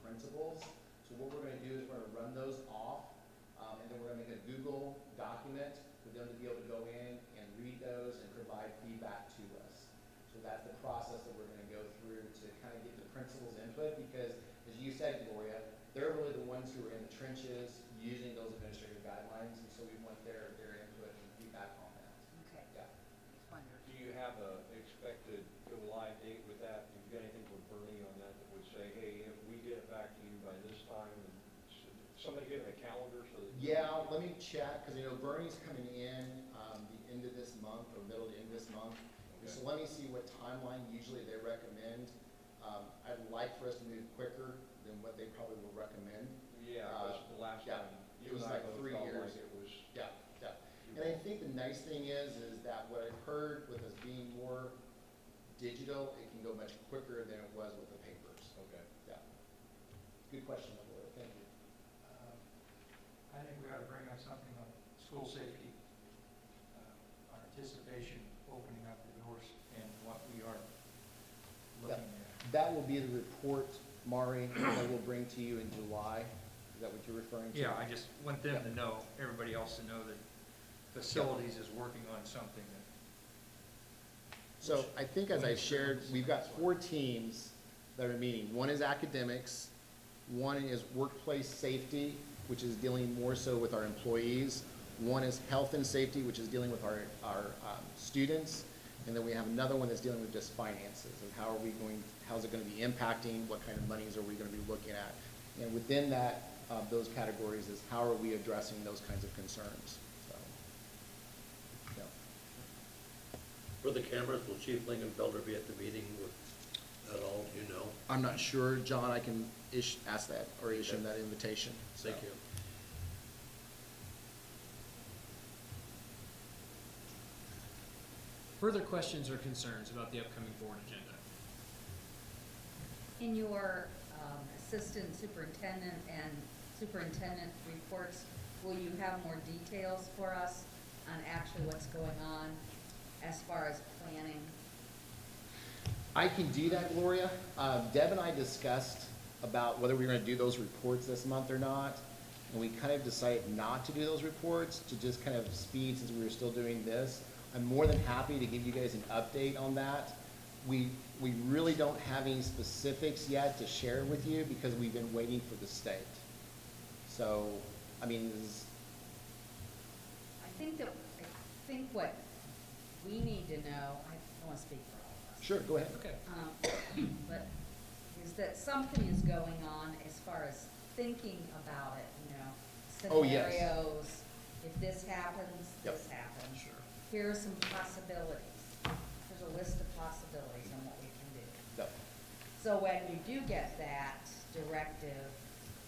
principals. So what we're going to do is we're going to run those off, and then we're going to make a Google document for them to be able to go in and read those and provide feedback to us. So that's the process that we're going to go through to kind of get the principals' input, because as you said, Gloria, they're really the ones who are in the trenches using those administrative guidelines, and so we want their input and feedback on that. Okay. Yeah. Wonderful. Do you have a expected go live date with that? Have you got anything from Bernie on that that would say, hey, if we get it back to you by this time, and somebody get a calendar so that? Yeah, let me check, because Bernie's coming in the end of this month or middle to end of this month. Okay. So let me see what timeline usually they recommend. I'd like for us to move quicker than what they probably will recommend. Yeah, because the last yeah. time, It was like 3 years. Like it was. Yeah, yeah. And I think the nice thing is that what I've heard with us being more digital, it can go much quicker than it was with the papers. Okay. Yeah. Good question, Laura. Thank you. I think we ought to bring up something on school safety, our anticipation opening up the doors and what we are looking at. That will be the report, Mari, that we'll bring to you in July. Is that what you're referring to? Yeah, I just want them Yeah. to know, everybody else to know that facilities is working on something that. So I think as I shared, we've got 4 teams that are meeting. One is academics, one is workplace safety, which is dealing more so with our employees. One is health and safety, which is dealing with our students. And then we have another one that's dealing with just finances and how's it going to be impacting, what kind of monies are we going to be looking at. And within that, those categories is how are we addressing those kinds of concerns. So, yeah. For the cameras, will Chief Lingenfelder be at the meeting at all, do you know? I'm not sure, John, I can ask that or issue him that invitation. So. Thank you. Further questions or concerns about the upcoming board agenda? In your assistant superintendent and superintendent reports, will you have more details for us on actually what's going on as far as planning? I can do that, Gloria. Deb and I discussed about whether we were going to do those reports this month or not, and we kind of decided not to do those reports to just kind of speed since we were still doing this. I'm more than happy to give you guys an update on that. We really don't have any specifics yet to share with you because we've been waiting for the state. So, I mean, I think what we need to know, I don't want to speak for all of us. sure, go ahead. Okay. But is that something is going on as far as thinking about it, Oh, yes. scenarios. If this happens, Yep. this happens. Sure. Here are some possibilities. There's a list of possibilities on what we can do. Yep. So when you do get that directive,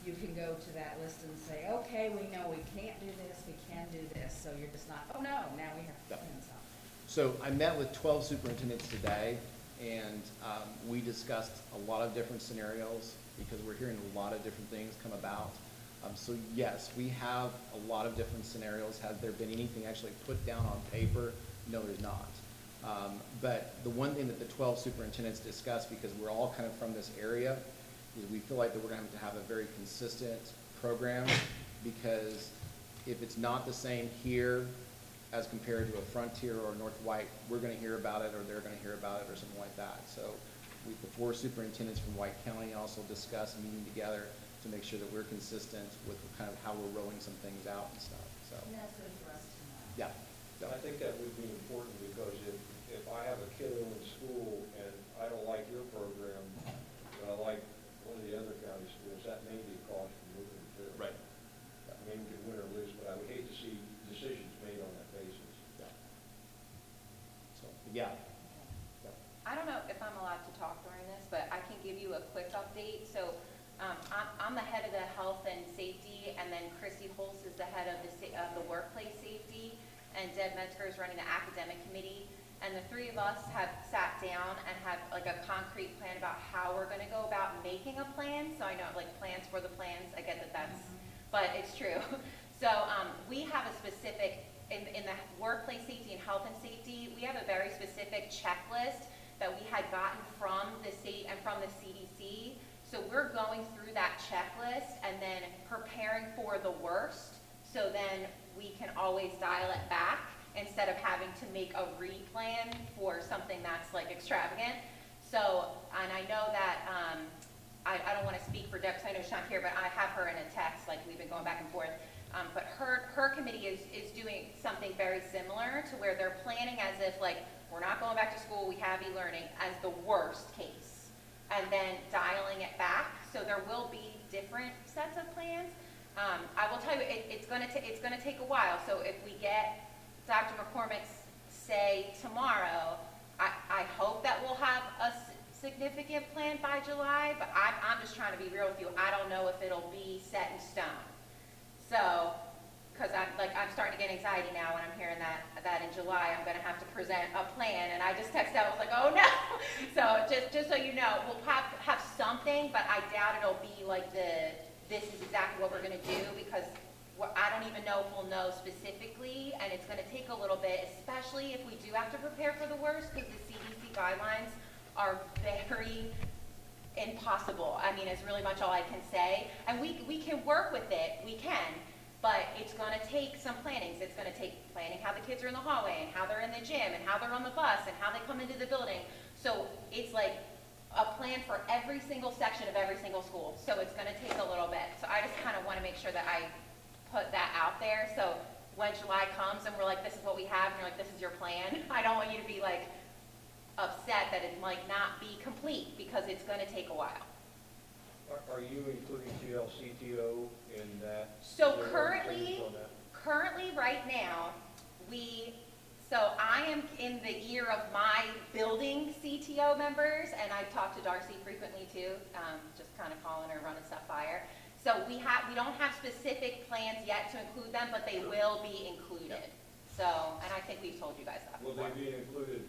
you can go to that list and say, okay, we know we can't do this, we can do this. So you're just not, oh no, now we have to Yep. plan something. So I met with 12 superintendents today, and we discussed a lot of different scenarios because we're hearing a lot of different things come about. So yes, we have a lot of different scenarios. Has there been anything actually put down on paper? No, there's not. But the one thing that the 12 superintendents discussed, because we're all kind of from this area, is we feel like that we're going to have a very consistent program, because if it's not the same here as compared to a Frontier or North White, we're going to hear about it, or they're going to hear about it, or something like that. So the 4 superintendents from White County also discussed meeting together to make sure that we're consistent with kind of how we're rolling some things out and stuff. So And that's good for us to know. yeah. I think that would be important, because if I have a kiddo in school and I don't like your program, but I like one of the other county schools, that may be a cause for moving too. Right. Maybe we can win or lose, but I would hate to see decisions made on that basis. Yeah. So yeah. I don't know if I'm allowed to talk during this, but I can give you a quick update. So I'm the head of the health and safety, and then Chrissy Holtz is the head of the workplace safety, and Deb Metzger is running the academic committee. And the 3 of us have sat down and have like a concrete plan about how we're going to go about making a plan. So I know like plans for the plans. I get that that's, but it's true. So we have a specific, in the workplace safety and health and safety, we have a very specific checklist that we had gotten from the state and from the CDC. So we're going through that checklist and then preparing for the worst, so then we can always dial it back instead of having to make a re-plan for something that's like extravagant. So, and I know that, I don't wanna speak for Deb, because I know she's not here, but I have her in a text, like we've been going back and forth. But her committee is doing something very similar to where they're planning as if like, we're not going back to school, we have e-learning as the worst case. And then dialing it back, so there will be different sets of plans. I will tell you, it's gonna take a while, so if we get Dr. McCormick's say tomorrow, I hope that we'll have a significant plan by July, but I'm just trying to be real with you, I don't know if it'll be set in stone. So, because I'm starting to get anxiety now when I'm hearing that in July I'm gonna have to present a plan, and I just texted out, I was like, oh no! So, just so you know, we'll have something, but I doubt it'll be like this is exactly what we're gonna do, because I don't even know if we'll know specifically, and it's gonna take a little bit, especially if we do have to prepare for the worst, because the CDC guidelines are very impossible. I mean, it's really much all I can say. And we can work with it, we can, but it's gonna take some plannings. It's gonna take planning how the kids are in the hallway, and how they're in the gym, and how they're on the bus, and how they come into the building. So it's like a plan for every single section of every single school. So it's gonna take a little bit. So I just kind of wanna make sure that I put that out there. So when July comes and we're like, this is what we have, and you're like, this is your plan, I don't want you to be like upset that it might not be complete, because it's gonna take a while. Are you including TLCTO in that? So Is there currently, things on that? right now, so I am in the ear of my building CTO members, and I talk to Darcy frequently too, just kind of calling her, running stuff by her. So we don't have specific plans yet to include them, but they will be included. So, and I think we've told you guys that Will before. they be included,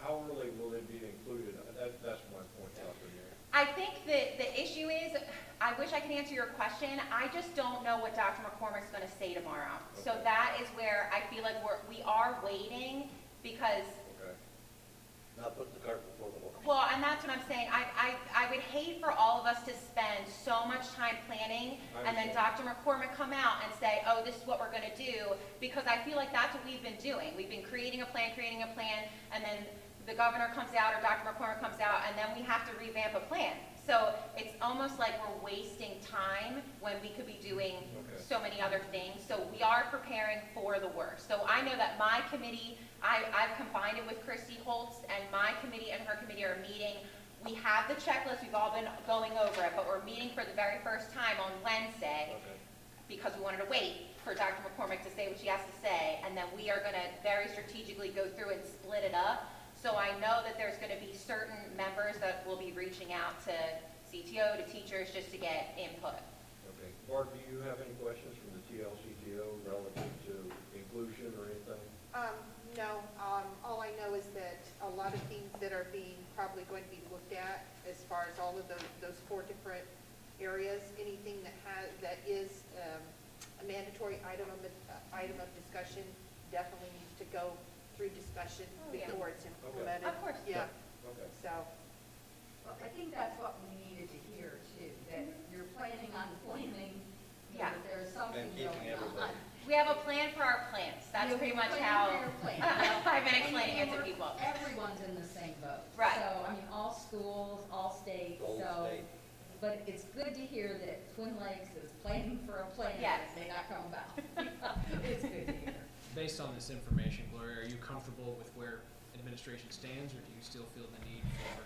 how early will they be included? That's my point out there. I think that the issue is, I wish I could answer your question. I just don't know what Dr. McCormick's going to say tomorrow. So Okay. that is where I feel like we are waiting, because, Okay. Not put the cart before the horse. well, and that's what I'm saying. I would hate for all of us to spend so much time planning and then Dr. McCormick come out and say, oh, this is what we're going to do, because I feel like that's what we've been doing. We've been creating a plan, and then the governor comes out or Dr. McCormick comes out, and then we have to revamp a plan. So it's almost like we're wasting time when we could be doing so many other things. So we are preparing for the worst. So I know that my committee, I've combined it with Christy Holtz, and my committee and her committee are meeting. We have the checklist, we've all been going over it, but we're meeting for the very first time on Wednesday, because we wanted to wait for Dr. McCormick to say what she has to say, and then we are gonna very strategically go through and split it up. So I know that there's gonna be certain members that will be reaching out to CTO, to teachers, just to get input. Okay. Barb, do you have any questions from the TLCTO relative to inclusion or anything? No, all I know is that a lot of things that are probably going to be looked at, as far as all of those 4 different areas, anything that is a mandatory item of discussion definitely needs to go through discussion before it's implemented. Of course. Yeah, Okay. so, Well, I think that's what we needed to hear too, that you're planning on planning, you know, Yeah. that there's something And keeping going everybody. on. We have a plan for our plans. That's You pretty much plan how for your plan. I've been explaining it to And people. everyone's in the same boat. Right. So, I mean, all schools, all states, Gold so, state. but it's good to hear that Twin Lakes is planning for a plan. Yes. May not come about. It's good to hear. Based on this information, Gloria, are you comfortable with where administration stands, or do you still feel the need for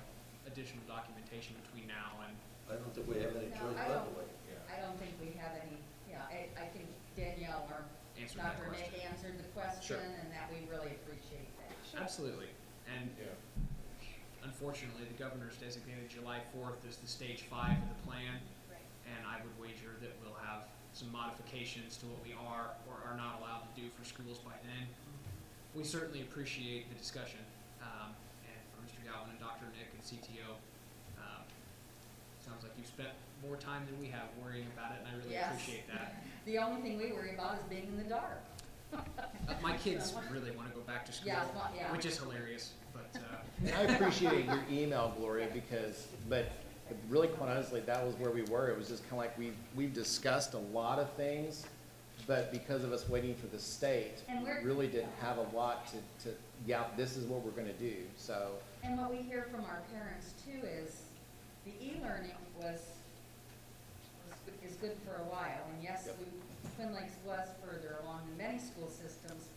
additional documentation between now and? I don't think we have any No, choice I but don't- to wait. I don't think we have any, I think Danielle or Answer that Dr. Nick question. answered the question, Sure. and that we really appreciate that. Absolutely. And Yeah. unfortunately, the governor's designated July 4th as the stage 5 of the plan, Right. and I would wager that we'll have some modifications to what we are or are not allowed to do for schools by then. We certainly appreciate the discussion, and for Mr. Galvin and Dr. Nick and CTO, sounds like you've spent more time than we have worrying about it, and I really Yes. appreciate that. The only thing we worry about is being in the dark. My kids really want to go back to school, Yeah, well, yeah. which is hilarious, but, And I appreciate your email, Gloria, but But really, quite honestly, that was where we were. It was just kind of like we've discussed a lot of things, but because of us waiting for the state, And we we're- really didn't have a lot to, yeah, this is what we're gonna do, so. And what we hear from our parents too is the e-learning is good for a while. And yes, Yep. Twin Lakes was further along than many school systems,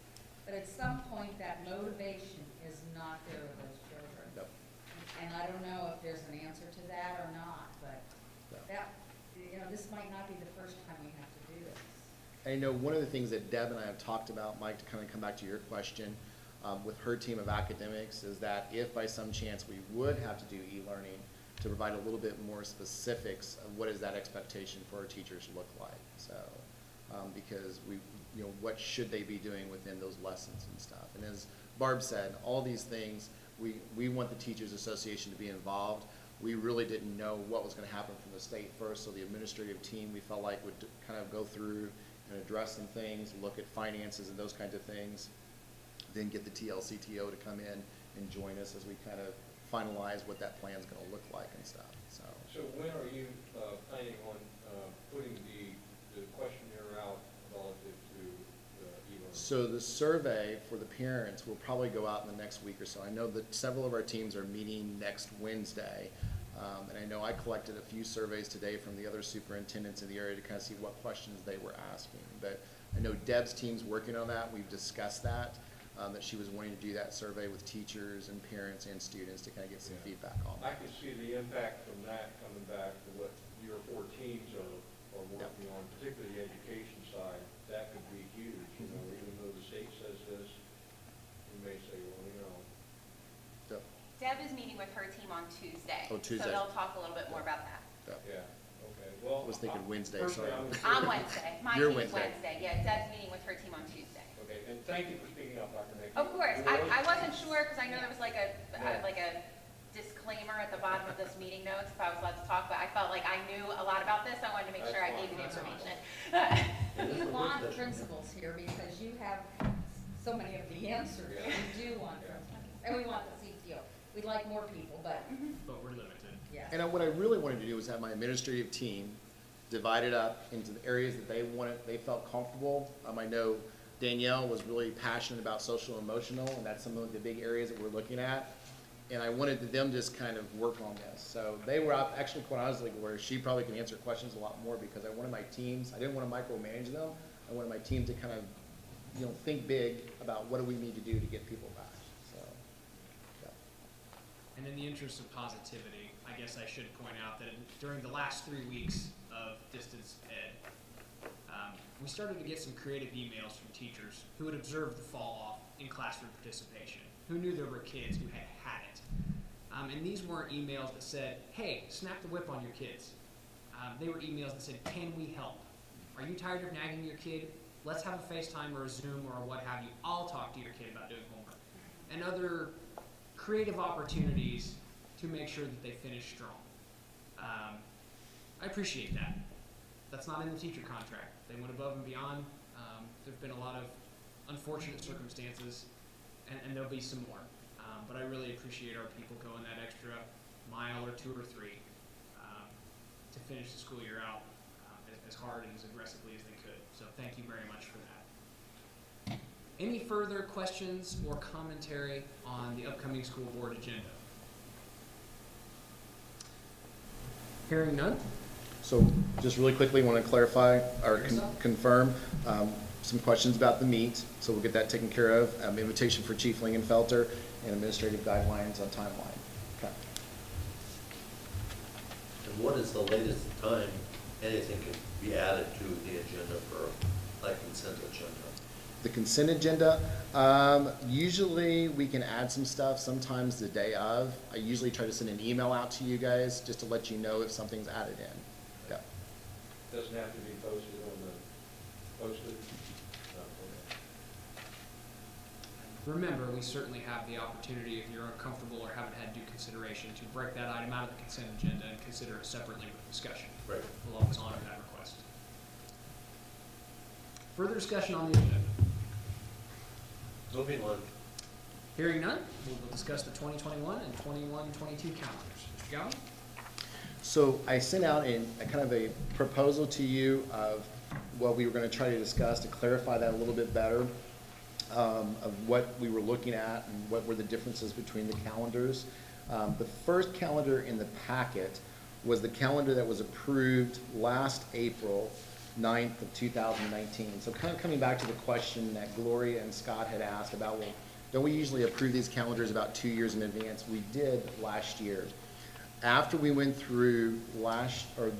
but at some point that motivation is not there with those children. Yep. And I don't know if there's an answer to that or not, but Yep. that, this might not be the first time we have to do this. I know one of the things that Deb and I have talked about, Mike, to kind of come back to your question, with her team of academics, is that if by some chance we would have to do e-learning, to provide a little bit more specifics of what does that expectation for our teachers look like. So, because what should they be doing within those lessons and stuff. And as Barb said, all these things, we want the Teachers Association to be involved. We really didn't know what was gonna happen from the state first, so the administrative team, we felt like would kind of go through and address some things, look at finances and those kinds of things, then get the TLCTO to come in and join us as we kind of finalize what that plan's gonna look like and stuff, so. So when are you planning on putting the questionnaire out relative to the e-learning? So the survey for the parents will probably go out in the next week or so. I know that several of our teams are meeting next Wednesday. And I know I collected a few surveys today from the other superintendents in the area to kind of see what questions they were asking. But I know Deb's team's working on that. We've discussed that she was wanting to do that survey with teachers and parents and students to kind of get some Yeah. feedback on I that. can see the impact from that coming back to what your 4 teams are working on, particularly the education side. That could be huge, even though the state says this, you may say, well, So, Deb is meeting with her team on Tuesday. Oh, Tuesday. So they'll talk a little bit more about that. yeah, okay, well. I was thinking Wednesday, personally, sorry. I would- On Wednesday. My Your team's Wednesday. Wednesday. Yeah, Deb's meeting with her team on Tuesday. Okay, and thank you for speaking up, Dr. Nick. Of course. You always- I wasn't sure because I know there was like a Yeah. disclaimer at the bottom of this meeting notes if I was allowed to talk, but I felt like I knew a lot about this. I wanted to make sure I That's gave you the fine. information. You want principals here because you have so many of the answers. Yeah. We do want principals. And we want the CTO. We'd like more people, but But we're limited. yes. and what I really wanted to do was have my administrative team divided up into the areas that they felt comfortable. I know Danielle was really passionate about social and emotional, and that's some of the big areas that we're looking at. And I wanted them to just kind of work on this. So they were up, actually, quite honestly, where she probably can answer questions a lot more because I wanted my teams, I didn't want to micromanage them. I wanted my team to kind of, think big about what do we need to do to get people back, so. Yeah. And in the interest of positivity, I guess I should point out that during the last 3 weeks of distance ed, we started to get some creative emails from teachers who had observed the fall off in classroom participation, who knew there were kids who had had it. And these weren't emails that said, hey, snap the whip on your kids. They were emails that said, can we help? Are you tired of nagging your kid? Let's have a FaceTime or a Zoom or what have you. I'll talk to your kid about doing homework. And other creative opportunities to make sure that they finish strong. I appreciate that. That's not in the teacher contract. They went above and beyond. There've been a lot of unfortunate circumstances, and there'll be some more. But I really appreciate our people going that extra mile or 2 or 3 to finish the school year out as hard and as aggressively as they could. So thank you very much for that. Any further questions or commentary on the upcoming school board agenda? Hearing none? So just really quickly, want to clarify or Yes, sir. confirm some questions about the meet. So we'll get that taken care of. Invitation for Chief Lingenfelter and administrative guidelines on timeline. Okay. And what is the latest time anything can be added to the agenda for, like, consent agenda? The consent agenda, usually we can add some stuff sometimes the day of. I usually try to send an email out to you guys just to let you know if something's added in. Yeah. Doesn't have to be posted on the, posted? No, okay. Remember, we certainly have the opportunity, if you're uncomfortable or haven't had due consideration, to break that item out of the consent agenda and consider it separately with discussion. Right. We'll always honor that request. Further discussion on the agenda? Moving on. Hearing none, we will discuss the 2021 and 21-22 calendars. Mr. Gowan? So I sent out a kind of a proposal to you of what we were going to try to discuss to clarify that a little bit better, of what we were looking at and what were the differences between the calendars. The first calendar in the packet was the calendar that was approved last April 9th of 2019. So kind of coming back to the question that Gloria and Scott had asked about, well, don't we usually approve these calendars about 2 years in advance? We did last year. After we went through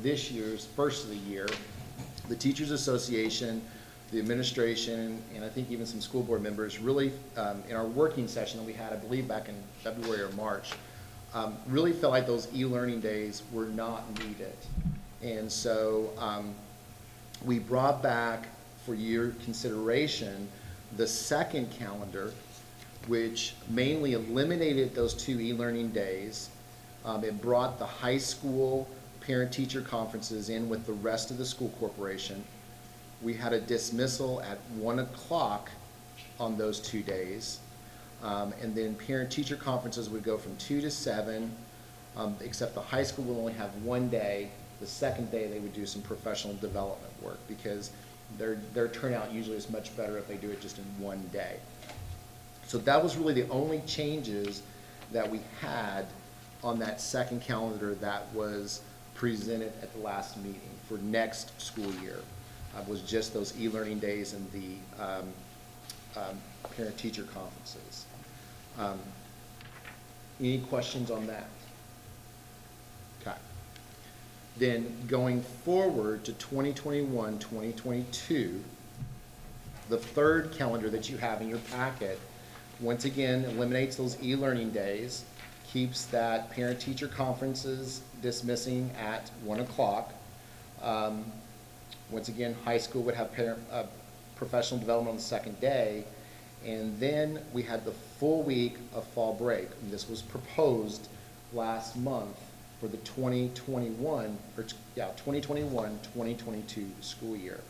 this year's first of the year, the Teachers Association, the administration, and I think even some school board members really, in our working session that we had, I believe back in February or March, really felt like those e-learning days were not needed. And so we brought back for your consideration the second calendar, which mainly eliminated those 2 e-learning days. It brought the high school parent-teacher conferences in with the rest of the school corporation. We had a dismissal at 1 o'clock on those 2 days. And then parent-teacher conferences would go from 2 to 7, except the high school will only have 1 day. The second day they would do some professional development work because their turnout usually is much better if they do it just in 1 day. So that was really the only changes that we had on that second calendar that was presented at the last meeting for next school year. Was just those e-learning days and the parent-teacher conferences. Any questions on that? Okay. Then going forward to 2021, 2022, the third calendar that you have in your packet, once again, eliminates those e-learning days, keeps that parent-teacher conferences dismissing at 1 o'clock. Once again, high school would have professional development on the second day, and then we had the full week of fall break. And this was proposed last month for the 2021-2022 school year.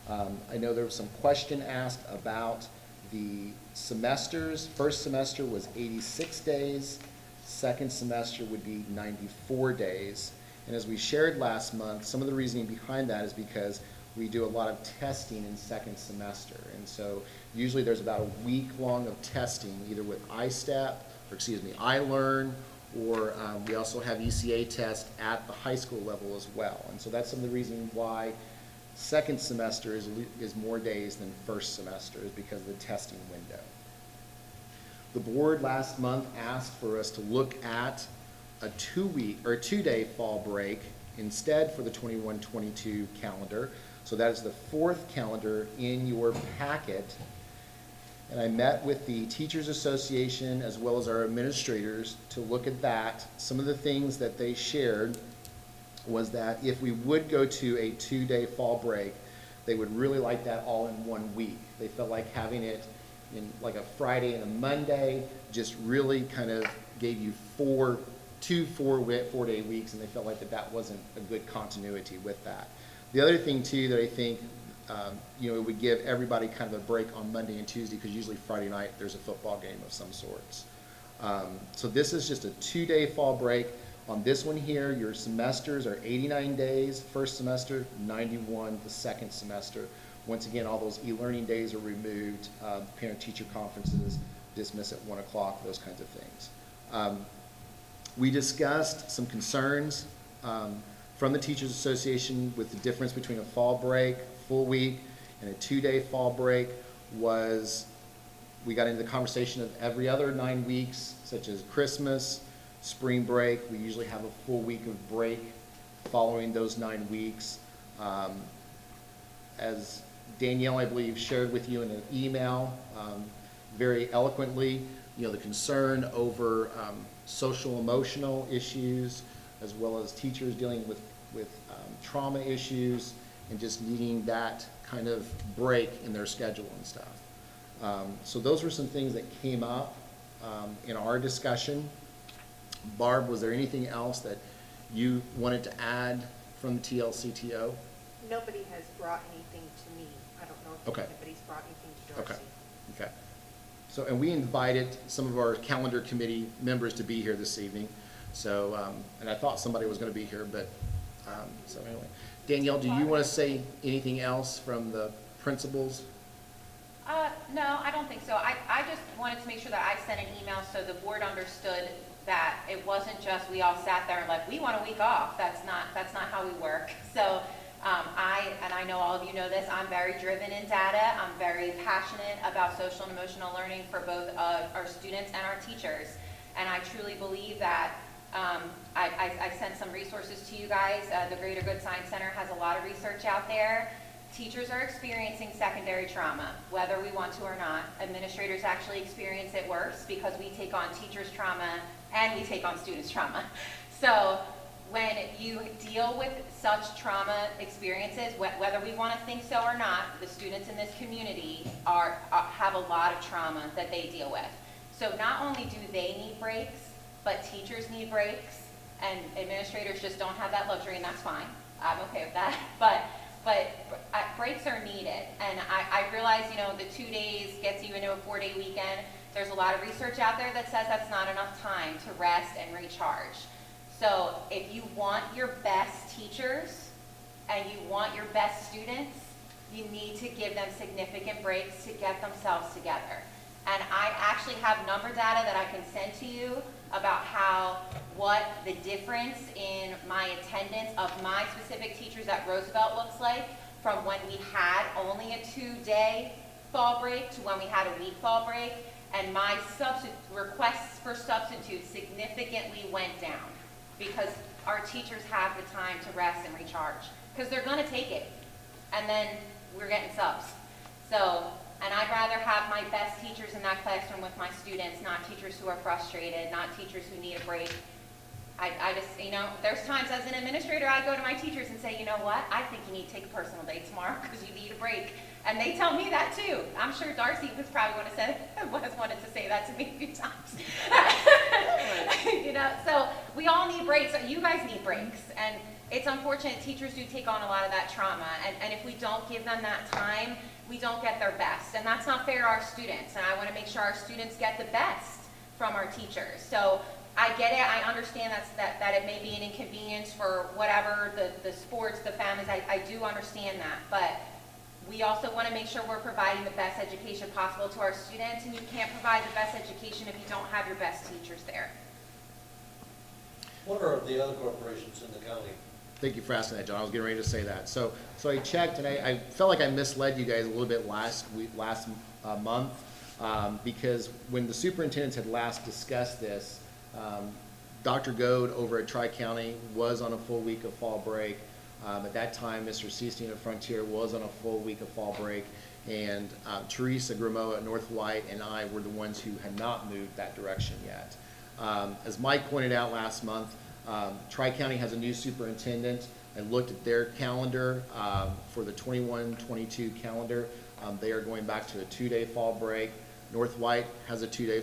I know there was some question asked about the semesters. First semester was 86 days. Second semester would be 94 days. And as we shared last month, some of the reasoning behind that is because we do a lot of testing in second semester. And so usually there's about a week long of testing, either with iLearn, or we also have ECA tests at the high school level as well. And so that's some of the reasoning why second semester is more days than first semester, is because of the testing window. The board last month asked for us to look at a 2-day fall break instead for the 21-22 calendar. So that is the fourth calendar in your packet. And I met with the Teachers Association as well as our administrators to look at that. Some of the things that they shared was that if we would go to a 2-day fall break, they would really like that all in 1 week. They felt like having it in like a Friday and a Monday just really kind of gave you 4-day weeks, and they felt like that wasn't a good continuity with that. The other thing too that I think it would give everybody kind of a break on Monday and Tuesday, because usually Friday night there's a football game of some sorts. So this is just a 2-day fall break. On this one here, your semesters are 89 days, first semester, 91 the second semester. Once again, all those e-learning days are removed, parent-teacher conferences dismiss at 1 o'clock, those kinds of things. We discussed some concerns from the Teachers Association with the difference between a fall break, full week, and a 2-day fall break. We got into the conversation of every other 9 weeks, such as Christmas, spring break. We usually have a full week of break following those 9 weeks. As Danielle, I believe, shared with you in an email very eloquently, the concern over social emotional issues, as well as teachers dealing with trauma issues and just needing that kind of break in their schedule and stuff. So those were some things that came up in our discussion. Barb, was there anything else that you wanted to add from the TLCTO? Nobody has brought anything to me. I don't know if anybody's brought anything to Darcy. Okay. So, and we invited some of our calendar committee members to be here this evening. So, and I thought somebody was gonna be here, but, so anyway. Danielle, do you wanna say anything else from the principals? No, I don't think so. I just wanted to make sure that I sent an email so the board understood that it wasn't just we all sat there and like, we want a week off. That's not how we work. So, I know all of you know this, I'm very driven in data. I'm very passionate about social and emotional learning for both our students and our teachers. And I truly believe that I sent some resources to you guys. The Greater Good Science Center has a lot of research out there. Teachers are experiencing secondary trauma, whether we want to or not. Administrators actually experience it worse because we take on teachers' trauma and we take on students' trauma. So when you deal with such trauma experiences, whether we want to think so or not, the students in this community have a lot of trauma that they deal with. So not only do they need breaks, but teachers need breaks, and administrators just don't have that luxury, and that's fine. I'm okay with that. But breaks are needed, and I realize, the 2 days gets you into a 4-day weekend. There's a lot of research out there that says that's not enough time to rest and recharge. So if you want your best teachers and you want your best students, you need to give them significant breaks to get themselves together. And I actually have number data that I can send to you about what the difference in my attendance of my specific teachers at Roosevelt looks like from when we had only a 2-day fall break to when we had a week fall break. And my requests for substitutes significantly went down because our teachers have the time to rest and recharge because they're going to take it. And then we're getting subs. And I'd rather have my best teachers in that classroom with my students, not teachers who are frustrated, not teachers who need a break. I just, there's times as an administrator, I go to my teachers and say, you know what, I think you need to take a personal day tomorrow because you need a break. And they tell me that too. I'm sure Darcy was probably wanted to say that to me a few times. So we all need breaks. You guys need breaks. And it's unfortunate teachers do take on a lot of that trauma. And if we don't give them that time, we don't get their best. And that's not fair to our students. And I want to make sure our students get the best from our teachers. So I get it. I understand that it may be an inconvenience for whatever, the sports, the families. I do understand that. But we also want to make sure we're providing the best education possible to our students. And you can't provide the best education if you don't have your best teachers there. What are the other corporations in the county? Thank you for asking that, John. I was getting ready to say that. So I checked, and I felt like I misled you guys a little bit last month, because when the superintendents had last discussed this, Dr. Goad over at Tri-County was on a full week of fall break. At that time, Mr. Seasteen at Frontier was on a full week of fall break, and Teresa Grimeau at North White and I were the ones who had not moved that direction yet. As Mike pointed out last month, Tri-County has a new superintendent. I looked at their calendar for the 21-22 calendar. They are going back to a 2-day fall break. North White has a 2-day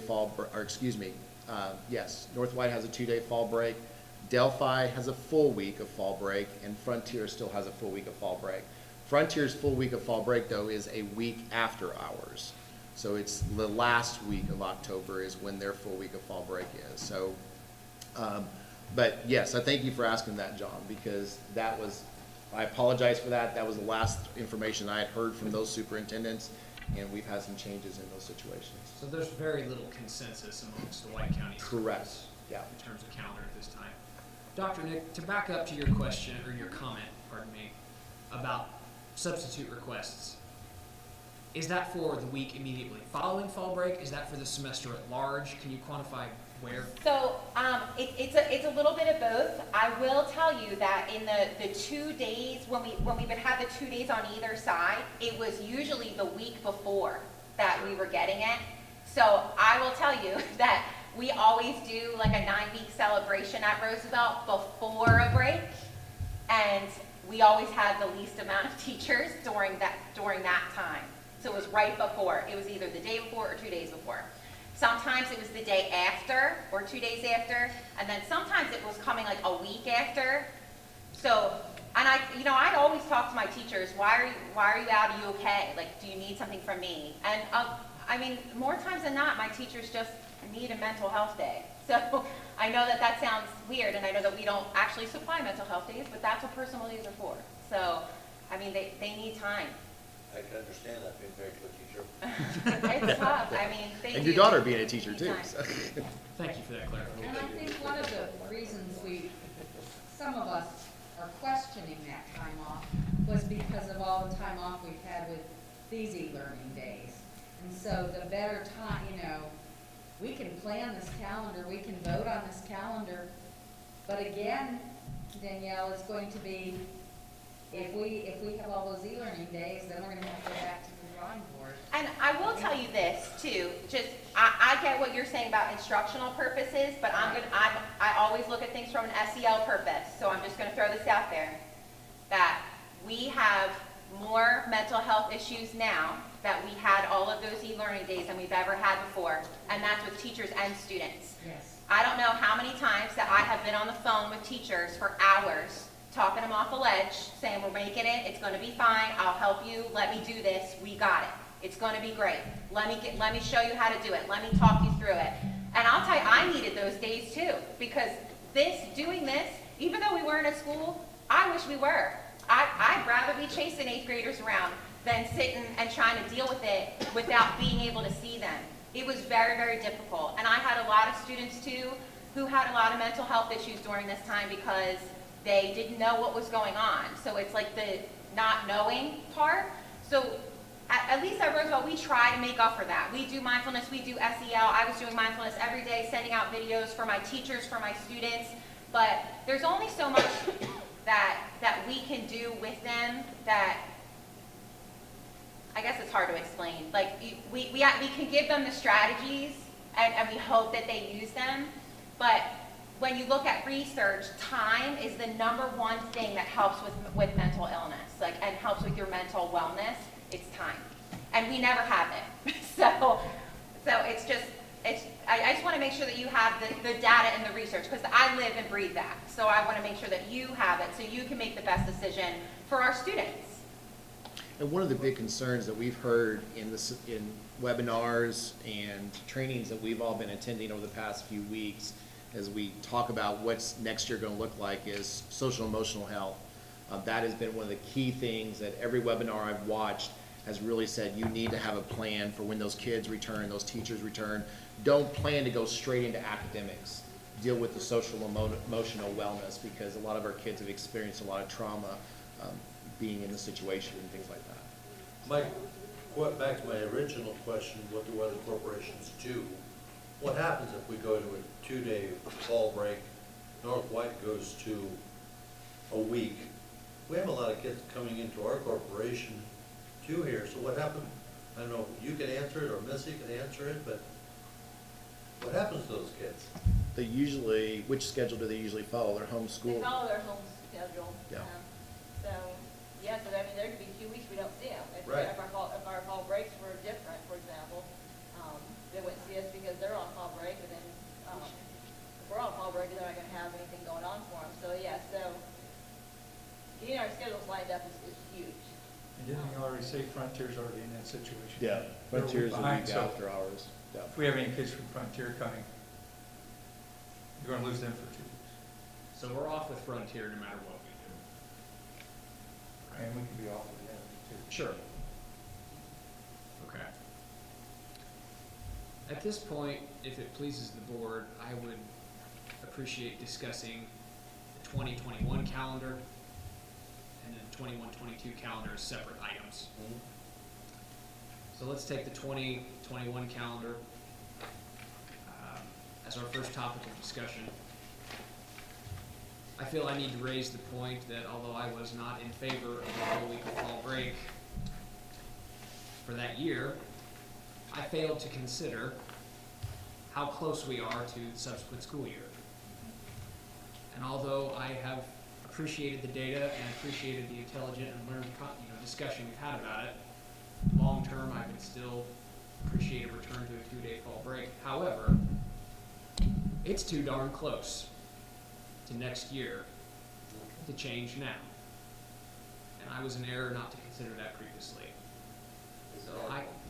North White has a 2-day fall break. Delphi has a full week of fall break, and Frontier still has a full week of fall break. Frontier's full week of fall break, though, is a week after ours. So it's the last week of October is when their full week of fall break is. So, but yes, I thank you for asking that, John, because I apologize for that. That was the last information I had heard from those superintendents, and we've had some changes in those situations. So there's very little consensus amongst the White County schools. Correct. Yeah. In terms of calendar at this time. Dr. Nick, to back up to your question, or your comment, pardon me, about substitute requests, is that for the week immediately following fall break? Is that for the semester at large? Can you quantify where? So it's a little bit of both. I will tell you that in the 2 days, when we would have the 2 days on either side, it was usually the week before that we were getting it. So I will tell you that we always do like a 9-week celebration at Roosevelt before a break, and we always had the least amount of teachers during that time. So it was right before. It was either the day before or 2 days before. Sometimes it was the day after or 2 days after, and then sometimes it was coming like a week after. So, and I'd always talk to my teachers, why are you out? Are you okay? Like, do you need something from me? And more times than not, my teachers just need a mental health day. So I know that that sounds weird, and I know that we don't actually supply mental health days, but that's what personal days are for. So, I mean, they need time. I can understand that, being married to a teacher. It's tough, I mean, they And do. your daughter being a teacher Need too, time. so. Thank you for that clarification. And I think one of the reasons some of us are questioning that time off was because of all the time off we've had with these e-learning days. And so the better time, we can plan this calendar, we can vote on this calendar, but again, Danielle, it's going to be, if we have all those e-learning days, then we're gonna have to go back to the drawing board. And I will tell you this too, just, I get what you're saying about instructional purposes, but I always look at things from an SEL purpose, so I'm just gonna throw this out there, that we have more mental health issues now that we had all of those e-learning days than we've ever had before, and that's with teachers and students. Yes. I don't know how many times that I have been on the phone with teachers for hours, talking them off the ledge, saying, we're making it, it's gonna be fine, I'll help you, let me do this, we got it. It's gonna be great. Let me show you how to do it. Let me talk you through it. And I'll tell you, I needed those days too, because doing this, even though we weren't at school, I wish we were. I'd rather be chasing 8th graders around than sitting and trying to deal with it without being able to see them. It was very, very difficult. And I had a lot of students too who had a lot of mental health issues during this time because they didn't know what was going on. So it's like the not knowing part. So at least at Roosevelt, we try to make up for that. We do mindfulness, we do SEL. I was doing mindfulness every day, sending out videos for my teachers, for my students. But there's only so much that we can do with them that I guess it's hard to explain. Like, we can give them the strategies, and we hope that they use them. But when you look at research, time is the #1 thing that helps with mental illness, and helps with your mental wellness. It's time, and we never have it. So it's just I just want to make sure that you have the data and the research, because I live and breathe that. So I want to make sure that you have it, so you can make the best decision for our students. And one of the big concerns that we've heard in webinars and trainings that we've all been attending over the past few weeks, as we talk about what's next year going to look like, is social emotional health. That has been one of the key things that every webinar I've watched has really said, you need to have a plan for when those kids return, those teachers return. Don't plan to go straight into academics. Deal with the social emotional wellness, because a lot of our kids have experienced a lot of trauma being in the situation and things like that. Mike, back to my original question, what do other corporations do? What happens if we go to a 2-day fall break, North White goes to a week? We have a lot of kids coming into our corporation too here, so what happened? I don't know, you can answer it or Missy can answer it, but what happens to those kids? Which schedule do they usually follow? Their home school? They follow their home schedule. Yeah. So, yeah, so I mean, there could be 2 weeks we don't see them. Right. If our fall breaks were different, for example, they wouldn't see us because they're on fall break, and then, if we're on fall break, they're not gonna have anything going on for them. So, yeah, so getting our schedules lined up is huge. And didn't you already say Frontier's already in that situation? Yeah, They're Frontier's a behind, week so after hours. Yeah. If we have any kids from Frontier coming, you're gonna lose them for 2 weeks. So we're off with Frontier no matter what we do. And we can be off with them too. Sure. Okay. At this point, if it pleases the board, I would appreciate discussing the 2021 calendar and then 21-22 calendar as separate items. So let's take the 2021 calendar as our first topic of discussion. I feel I need to raise the point that although I was not in favor of the whole week of fall break for that year, I failed to consider how close we are to the subsequent school year. And although I have appreciated the data and appreciated the intelligent and learned discussion we've had about it, long term I would still appreciate a return to a 2-day fall break. However, it's too darn close to next year to change now. And I was in error not to consider that previously.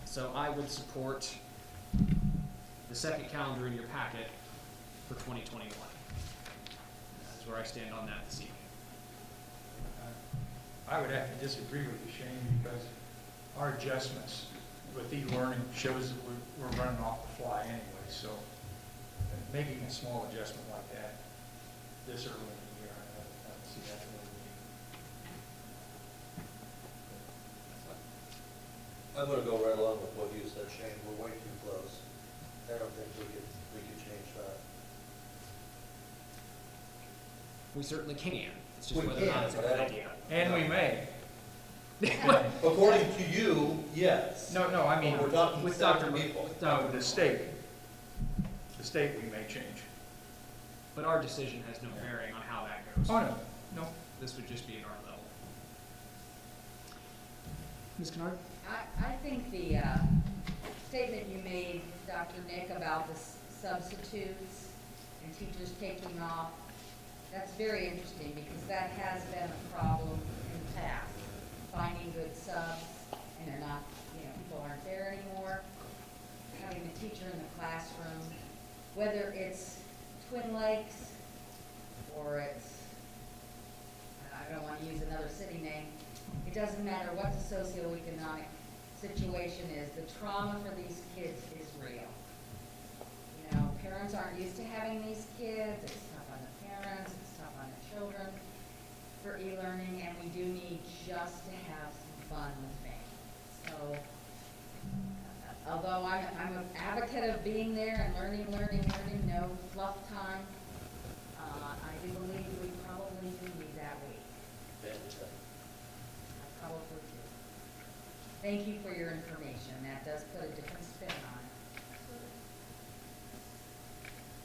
So I would support the second calendar in your packet for 2021. That's where I stand on that this evening. I would have to disagree with you, Shane, because our adjustments with e-learning shows that we're running off the fly anyway, so making a small adjustment like that this early in the year, I don't see that really being. I'm gonna go right along with what you said, Shane, we're way too close. I don't think we could change that. We certainly can. It's just We whether or not can, it's a but good I don't- idea. And we may. According to you, yes. No, I mean, We're talking with seven Dr. people. no, the state we may change. But our decision has no bearing on how that goes. Oh, no. This would just be at our level. Ms. Kennard? I think the statement you made, Dr. Nick, about the substitutes and teachers taking off, that's very interesting because that has been a problem in the past, finding good subs, and they're not, people aren't there anymore. Having the teacher in the classroom, whether it's Twin Lakes or it's, I don't want to use another city name, it doesn't matter what the socioeconomic situation is, the trauma for these kids is real. Parents aren't used to having these kids, it's tough on the parents, it's tough on the children for e-learning, and we do need just to have some fun with families. So, although I'm an advocate of being there and learning, no fluff time, I do believe we probably do need that week. I probably do. Thank you for your information. That does put a different spin on it.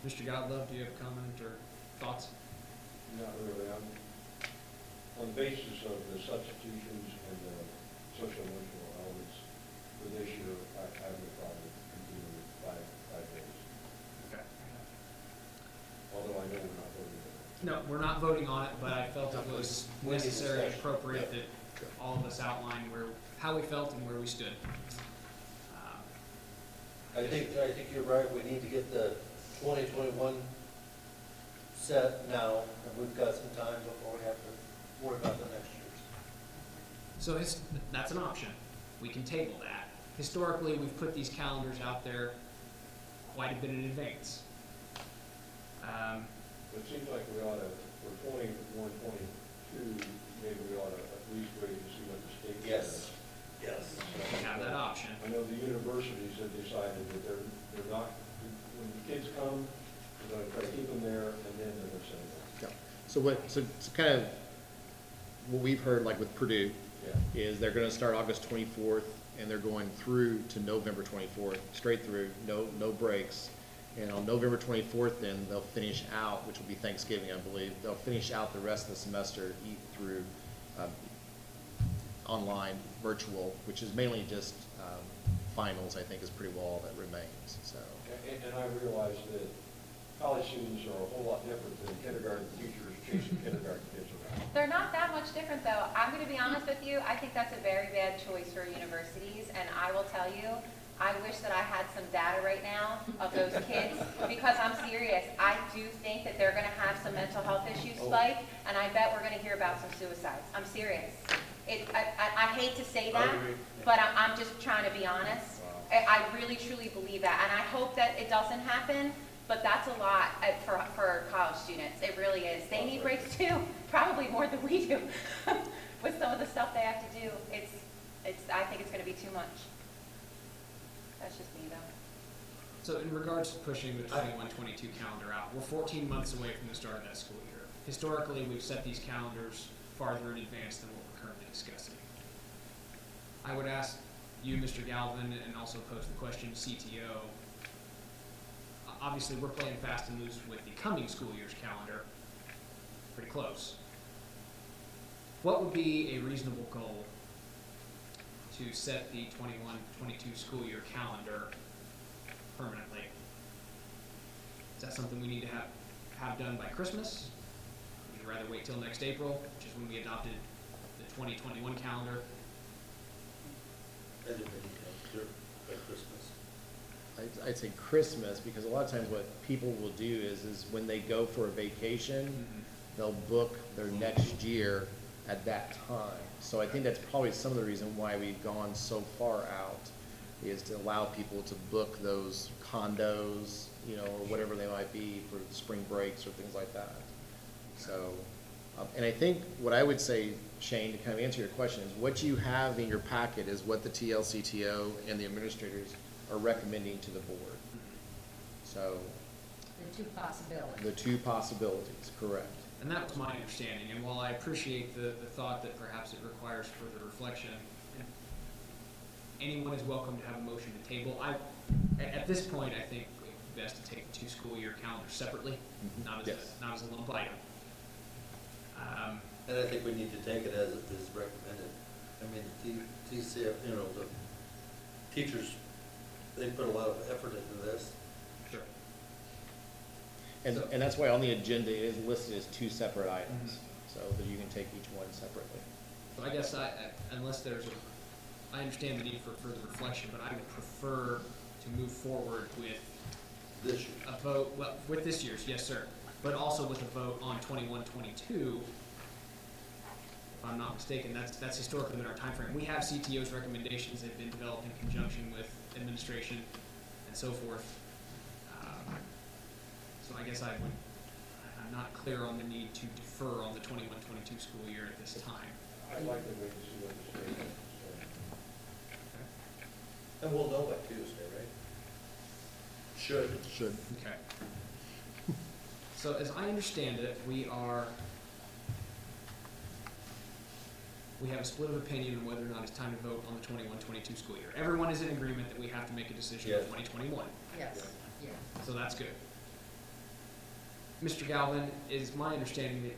Mr. Godlove, do you have a comment or thoughts? Not really. On the basis of the substitutions and the social emotional elements for this year, I have no problem continuing with five days. Okay. Although I know we're not voting on it. No, we're not voting on it, but I felt it was necessary and appropriate that all of us outline how we felt and where we stood. I think you're right, we need to get the 2021 set now, and we've got some time before we have to worry about the next year's. So that's an option. We can table that. Historically, we've put these calendars out there quite a bit in advance. It seems like we ought to, for 21, 22, maybe we ought to at least wait and see what the state says. Yes. We have that option. I know the universities have decided that they're not, when the kids come, they're going to try to keep them there, and then they're going to send them. Yeah. So kind of what we've heard, like with Purdue, Yeah. is they're gonna start August 24th, and they're going through to November 24th, straight through, no breaks. And on November 24th, then they'll finish out, which will be Thanksgiving, I believe, they'll finish out the rest of the semester through online, virtual, which is mainly just finals, I think, is pretty well all that remains, so. And I realize that college students are a whole lot different than kindergarten teachers chasing kindergarten kids around. They're not that much different, though. I'm going to be honest with you. I think that's a very bad choice for universities, and I will tell you, I wish that I had some data right now of those kids, because I'm serious. I do think that they're going to have some mental health issues spike, and I bet we're going to hear about some suicides. I'm serious. I hate to say that, but I'm just trying to be honest. I really, truly believe that, and I hope that it doesn't happen, but that's a lot for college students. It really is. They need breaks too, probably more than we do, with some of the stuff they have to do. I think it's going to be too much. That's just me, though. So in regards to pushing the 21-22 calendar out, we're 14 months away from the start of that school year. Historically, we've set these calendars farther in advance than what we're currently discussing. I would ask you, Mr. Galvin, and also pose the question to CTO. Obviously, we're playing fast and loose with the coming school year's calendar. Pretty close. What would be a reasonable goal to set the 21-22 school year calendar permanently? Is that something we need to have done by Christmas? Would you rather wait till next April, which is when we adopted the 2021 calendar? I think we need to do it by Christmas. I'd say Christmas, because a lot of times what people will do is when they go for a vacation, they'll book their next year at that time. So I think that's probably some of the reason why we've gone so far out, is to allow people to book those condos, you know, or whatever they might be for spring breaks or things like that. So, and I think what I would say, Shane, to kind of answer your question, is what you have in your packet is what the TLCTO and the administrators are recommending to the board. So, The two possibilities. the two possibilities, correct. And that was my understanding, and while I appreciate the thought that perhaps it requires further reflection, anyone is welcome to have a motion to table. At this point, I think it's best to take the 2 school year calendars separately, not as a lump item. And I think we need to take it as it is recommended. I mean, the TCF, you know, the teachers, they put a lot of effort into this. Sure. And that's why on the agenda it is listed as 2 separate items, so that you can take each one separately. So I guess unless I understand the need for further reflection, but I would prefer to move forward with This year. a vote, well, with this year's, yes, sir, but also with a vote on 21-22. If I'm not mistaken, that's historically been our timeframe. We have CTO's recommendations that have been developed in conjunction with administration and so forth. So I guess I'm not clear on the need to defer on the 21-22 school year at this time. I'd like to wait and see what the state has to say. And we'll know by Tuesday, right? Should. Okay. So as I understand it, we have a split of opinion on whether or not it's time to vote on the 21-22 school year. Everyone is in agreement that we have to make a decision Yes. in 2021. Yes, yeah. So that's good. Mr. Galvin, is my understanding that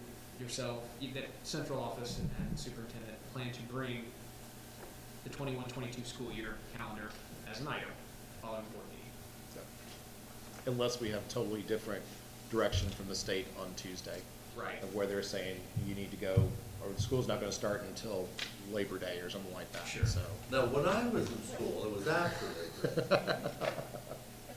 that central office and superintendent plan to bring the 21-22 school year calendar as an item following board meeting? So, unless we have totally different direction from the state on Tuesday. Right. Of where they're saying you need to go, or the school's not gonna start until Labor Day or something like that, Sure. so. Now, when I was in school, it was after Labor Day. It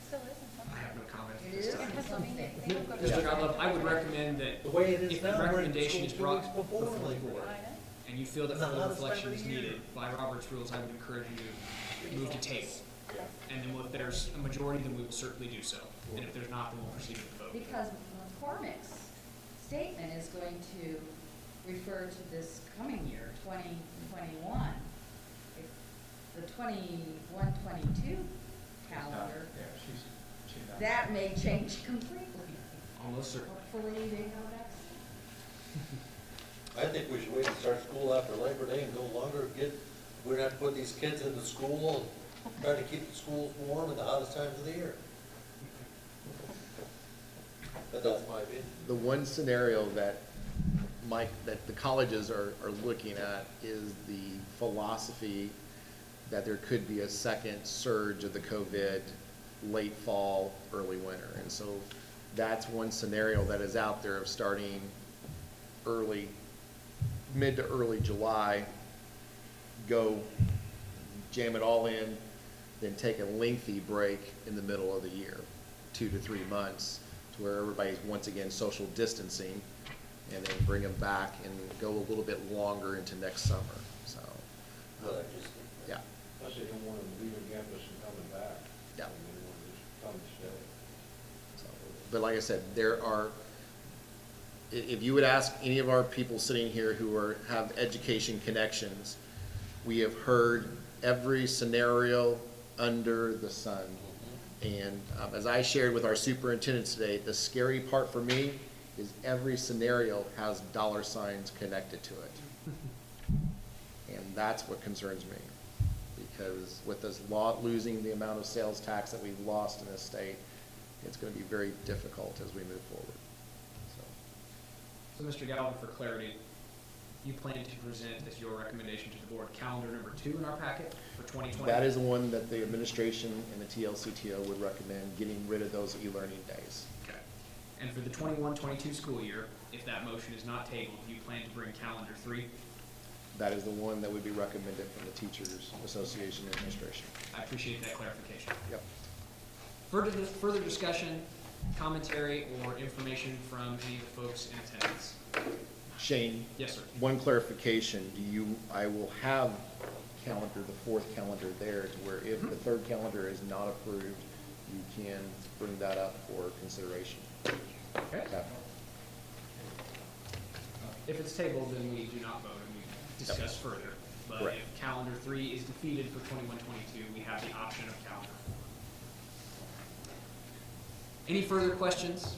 still is in some. I have no comment. It at this is time. Because, I mean, they don't go to Mr. the- Godlove, I would recommend that The way it is if the now, we're in recommendation school is 2 brought weeks before before the Labor board, Day. I know. and you feel that It's the further hottest reflection time is of the year. needed, by Robert's rules, I would encourage you to move to table. And then if there's a majority, then we will certainly do so. And if there's not, then we'll proceed with the vote. Because McCormick's statement is going to refer to this coming year, 2021. If the 21-22 calendar, Yeah, she's not. that may change completely. Almost certainly. Hopefully they know that's. I think we should wait and start school after Labor Day and no longer we're gonna have to put these kids into school and try to keep the schools warm in the hottest times of the year. But that's my opinion. The one scenario that that the colleges are looking at is the philosophy that there could be a second surge of the COVID late fall, early winter. And so that's one scenario that is out there of starting mid to early July, go jam it all in, then take a lengthy break in the middle of the year, 2 to 3 months, to where everybody's once again social distancing, and then bring them back and go a little bit longer into next summer, so. What I just think. Yeah, Plus, they don't want them leaving campus and coming back. Yeah. And they want to just come and stay. so, but like I said, if you would ask any of our people sitting here who have education connections, we have heard every scenario under the sun. And as I shared with our superintendents today, the scary part for me is every scenario has dollar signs connected to it. And that's what concerns me. Because with us losing the amount of sales tax that we've lost in this state, it's going to be very difficult as we move forward. So, Mr. Galvin, for clarity, you plan to present as your recommendation to the board calendar number 2 in our packet for 2020? That is the one that the administration and the TLCTO would recommend, getting rid of those e-learning days. Okay. And for the 21-22 school year, if that motion is not tabled, you plan to bring calendar 3? That is the one that would be recommended from the Teachers Association Administration. I appreciate that clarification. Yep. further discussion, commentary, or information from any of the folks in attendance? Shane? Yes, sir. One clarification, I will have calendar, the fourth calendar there, to where if the third calendar is not approved, you can bring that up for consideration. Okay. Okay. If it's tabled, then we do not vote and we discuss further. But Correct. if calendar 3 is defeated for 21-22, we have the option of calendar 4. Any further questions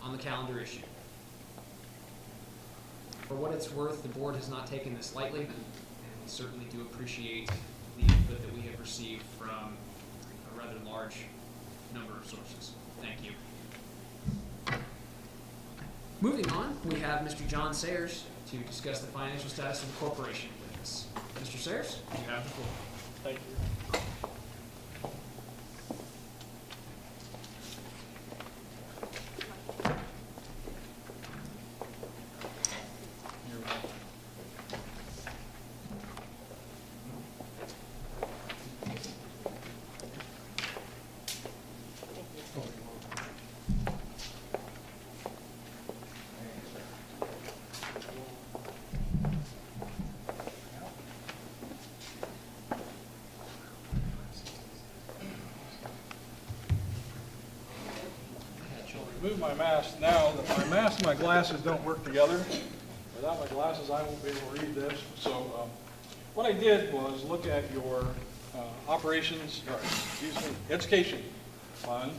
on the calendar issue? For what it's worth, the board has not taken this lightly, and we certainly do appreciate the input that we have received from a rather large number of sources. Thank you. Moving on, we have Mr. John Sayers to discuss the financial status of the corporation with us. Mr. Sayers, you have the floor. Thank you. Move my mask now. My mask and my glasses don't work together. Without my glasses, I won't be able to read this. So what I did was look at your operations, or excuse me, education fund.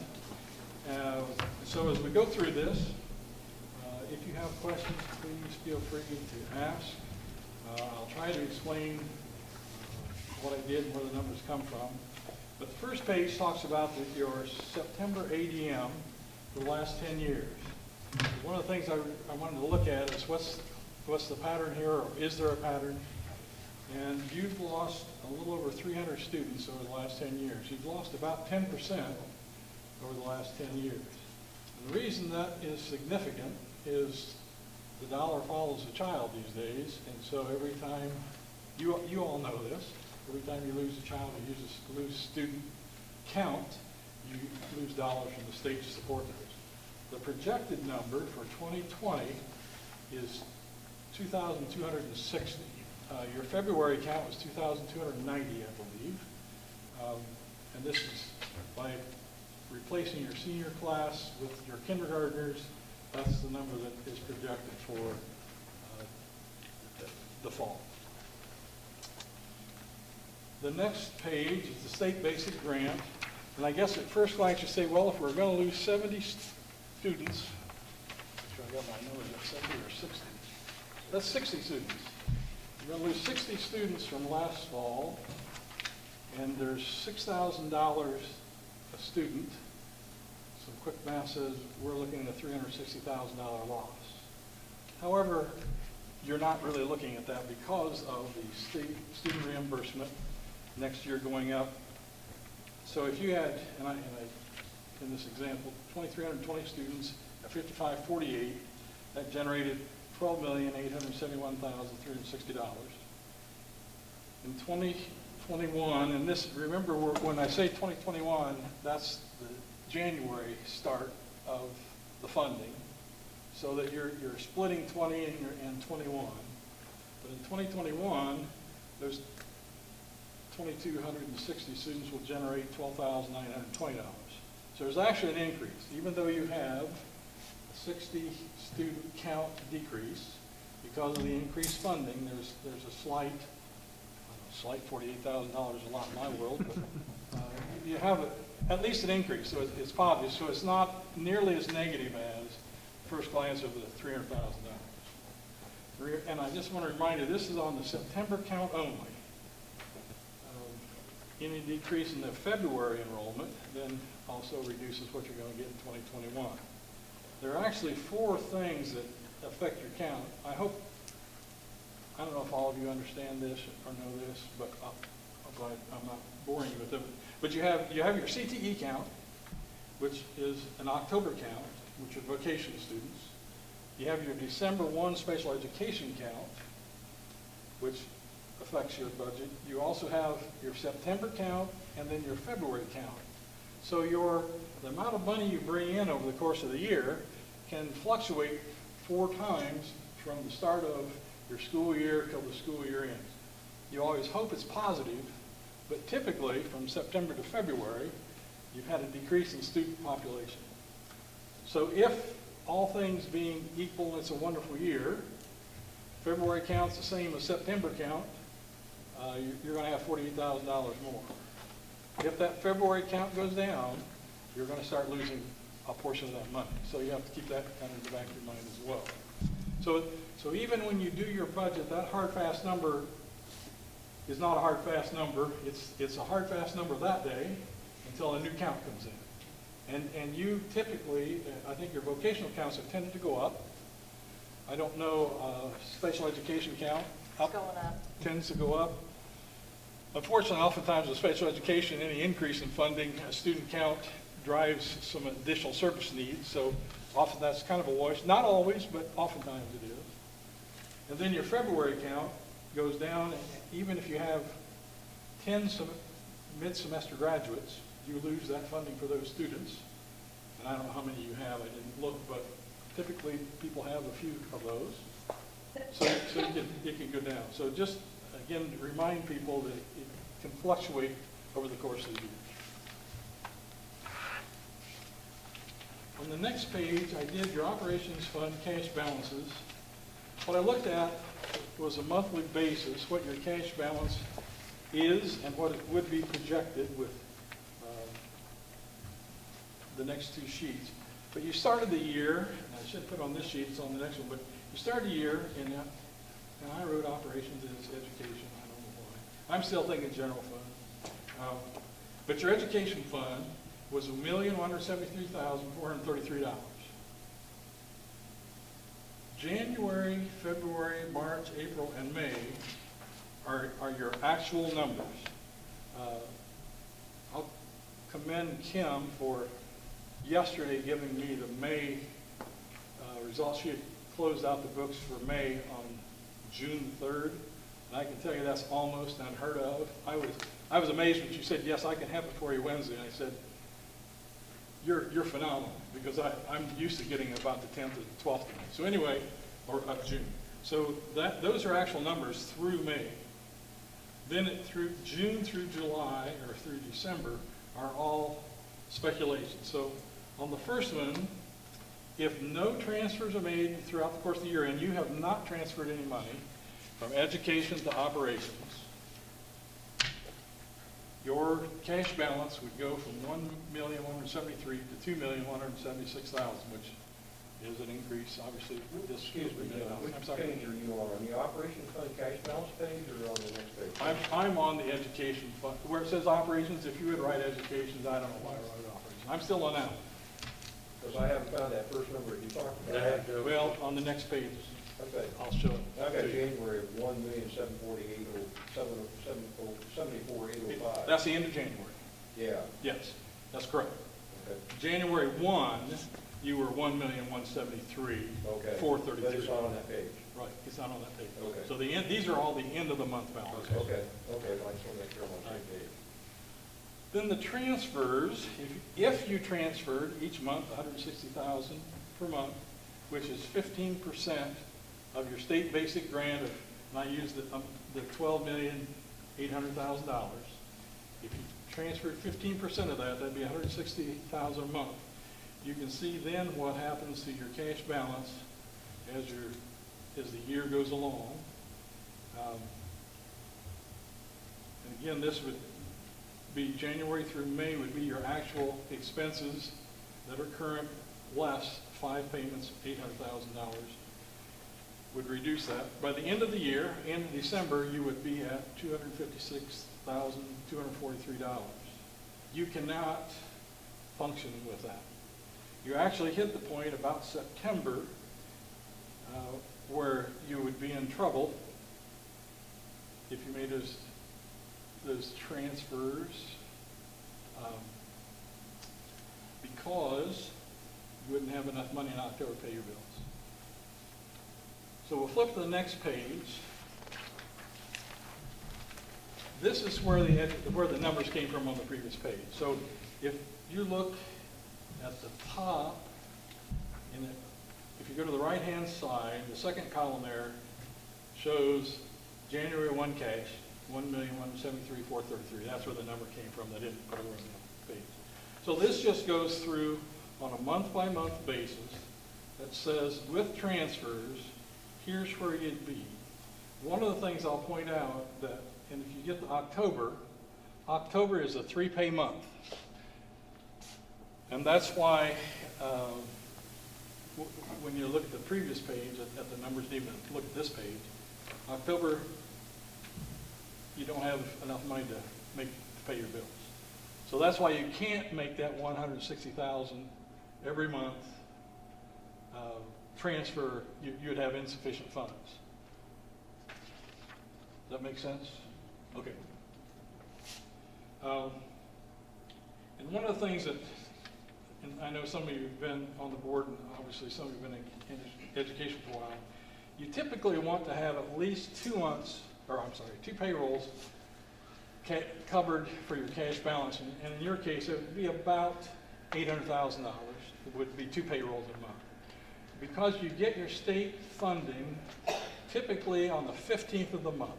So as we go through this, if you have questions, please feel free to ask. I'll try to explain what I did and where the numbers come from. But the first page talks about your September ADM for the last 10 years. One of the things I wanted to look at is what's the pattern here, or is there a pattern? And you've lost a little over 300 students over the last 10 years. You've lost about 10% over the last 10 years. And the reason that is significant is the dollar follows the child these days, and so every time, you all know this, every time you lose a child, you lose student count, you lose dollars from the state to support those. The projected number for 2020 is 2,260. Your February count was 2,290, I believe. And this is by replacing your senior class with your kindergartners. That's the number that is projected for the fall. The next page is the state basic grant. And I guess at first glance you say, well, if we're going to lose 70 students, make sure I got my numbers at 70 or 60. That's 60 students. We're going to lose 60 students from last fall, and there's $6,000 a student. Some quick math says we're looking at a $360,000 loss. However, you're not really looking at that because of the state student reimbursement next year going up. So if you had, in this example, 2,320 students at 55.48, that generated $12,871,360. In 2021, and this, remember, when I say 2021, that's the January start of the funding, so that you're splitting 20 and 21. But in 2021, those 2,260 students will generate $12,920. So there's actually an increase. Even though you have a 60 student count decrease, because of the increased funding, there's a slight $48,000 a lot in my world, but you have at least an increase, so it's positive. So it's not nearly as negative as first glance of the $300,000. And I just want to remind you, this is on the September count only. Any decrease in the February enrollment then also reduces what you're going to get in 2021. There are actually 4 things that affect your count. I don't know if all of you understand this or know this, but I'm not boring you with it. But you have your CTE count, which is an October count, which are vocational students. You have your December 1 special education count, which affects your budget. You also have your September count and then your February count. So the amount of money you bring in over the course of the year can fluctuate 4 times from the start of your school year till the school year ends. You always hope it's positive, but typically from September to February, you've had a decrease in student population. So if all things being equal, it's a wonderful year, February count's the same as September count, you're going to have $48,000 more. If that February count goes down, you're going to start losing a portion of that money. So you have to keep that kind of in the back of your mind as well. So even when you do your budget, that hard, fast number is not a hard, fast number. It's a hard, fast number that day until a new count comes in. And you typically, I think your vocational counts have tended to go up. I don't know, special education count It's going up. tends to go up. Unfortunately, oftentimes with special education, any increase in funding, a student count drives some additional service needs. So often that's kind of a wash. Not always, but oftentimes it is. And then your February count goes down. Even if you have 10 mid-semester graduates, you lose that funding for those students. And I don't know how many you have. I didn't look, but typically people have a few of those. So it can go down. So just, again, to remind people that it can fluctuate over the course of the year. On the next page, I did your operations fund cash balances. What I looked at was a monthly basis, what your cash balance is and what it would be projected with the next 2 sheets. But you started the year, and I should put on this sheet, it's on the next one, but you started the year, and I wrote operations as education, I don't know why. I'm still thinking general fund. But your education fund was $1,173,433. January, February, March, April, and May are your actual numbers. I'll commend Kim for yesterday giving me the May results. She had closed out the books for May on June 3rd, and I can tell you that's almost unheard of. I was amazed when she said, yes, I can have it for you Wednesday. And I said, you're phenomenal, because I'm used to getting about the 10th or the 12th of May. So anyway, or of June. So those are actual numbers through May. Then through June through July, or through December, are all speculation. So on the first one, if no transfers are made throughout the course of the year, and you have not transferred any money from education to operations, your cash balance would go from $1,173,000 to $2,176,000, which is an increase, obviously. Excuse me, which I'm sorry. page are you on the operations fund cash balance page or on the next page? I'm on the education fund, where it says operations. If you would write education, I don't know why I wrote operations. I'm still on that one. Because I haven't found that first number that you talked I about. have no- Well, on the next page, Okay. I'll show it. I got to you. January of 1,748,074,805. That's the end of January. Yeah, Yes, that's correct. okay, January 1, you were $1,173,433. okay. But it's not on that page. Right, it's not on that page. Okay. So these are all the end of the month balances. Okay, I just want to make sure I'm on the same page. Then the transfers, if you transferred each month $160,000 per month, which is 15% of your state basic grant of, and I used the $12,800,000. If you transferred 15% of that, that'd be $160,000 a month. You can see then what happens to your cash balance as the year goes along. And again, this would be January through May would be your actual expenses that are current, less 5 payments, $800,000 would reduce that. By the end of the year, end of December, you would be at $256,243. You cannot function with that. You actually hit the point about September where you would be in trouble if you made those transfers because you wouldn't have enough money in October to pay your bills. So we'll flip to the next page. This is where the numbers came from on the previous page. So If you look at the top, if you go to the right-hand side, the second column there shows January 1 cash, 1,173,433. That's where the number came from. They didn't put it on the page. So this just goes through on a month-by-month basis that says with transfers, here's where you'd be. One of the things I'll point out that, and if you get to October, October is a 3-pay month. And that's why when you look at the previous page, at the numbers, even look at this page, October, you don't have enough money to pay your bills. So that's why you can't make that $160,000 every month transfer. You would have insufficient funds. Does that make sense? Okay. And one of the things that, and I know some of you have been on the board, and obviously some of you have been in education for a while, you typically want to have at least 2 payrolls covered for your cash balance. And in your case, it would be about $800,000. It would be 2 payrolls a month. Because you get your state funding typically on the 15th of the month.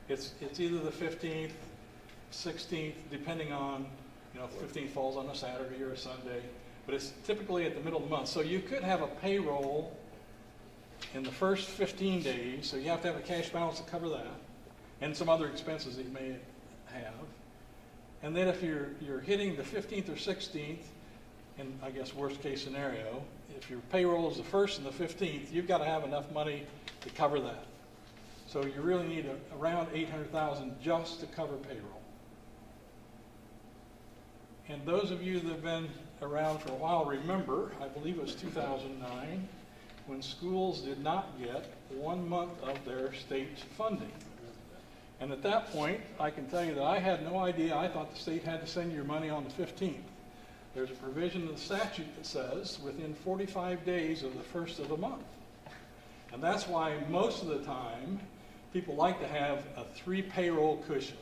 It's either the 15th, 16th, depending on, if 15th falls on a Saturday or a Sunday, but it's typically at the middle of the month. So you could have a payroll in the first 15 days, so you have to have a cash balance to cover that, and some other expenses that you may have. And then if you're hitting the 15th or 16th, in I guess worst case scenario, if your payroll is the 1st and the 15th, you've got to have enough money to cover that. So you really need around $800,000 just to cover payroll. And those of you that have been around for a while remember, I believe it was 2009, when schools did not get 1 month of their state funding. And at that point, I can tell you that I had no idea. I thought the state had to send your money on the 15th. There's a provision in the statute that says within 45 days of the 1st of the month. And that's why most of the time, people like to have a 3 payroll cushion.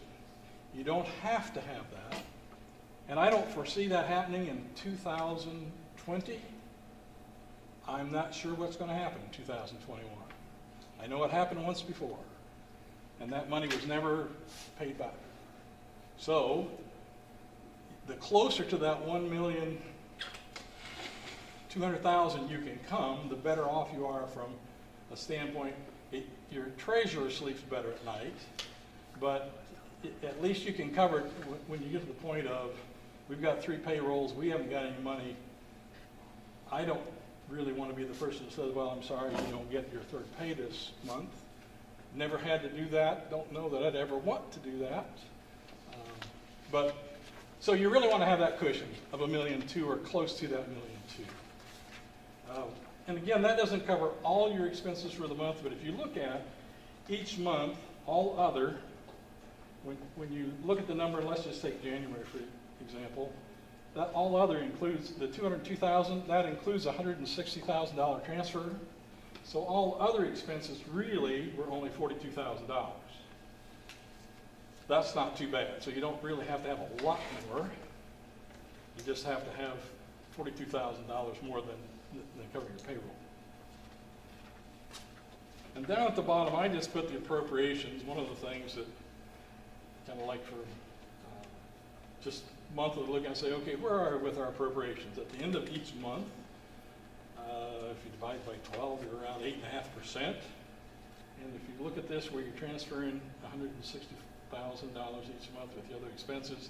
You don't have to have that. And I don't foresee that happening in 2020. I'm not sure what's going to happen in 2021. I know it happened once before, and that money was never paid back. So the closer to that 1,200,000 you can come, the better off you are from a standpoint. Your treasurer sleeps better at night, but at least you can cover it when you get to the point of, we've got 3 payrolls, we haven't got any money. I don't really want to be the person that says, well, I'm sorry you don't get your 3rd pay this month. Never had to do that. Don't know that I'd ever want to do that. So you really want to have that cushion of $1.2 million or close to that $1.2 million. And again, that doesn't cover all your expenses for the month, but if you look at each month, all other, when you look at the number, let's just take January for example, that all other includes the $202,000, that includes a $160,000 transfer. So all other expenses really were only $42,000. That's not too bad. So you don't really have to have a lot more. You just have to have $42,000 more than cover your payroll. And down at the bottom, I just put the appropriations. One of the things that kind of like for just monthly look and say, okay, where are we with our appropriations? At the end of each month, if you divide by 12, you're around 8.5%. And if you look at this where you're transferring $160,000 each month with the other expenses,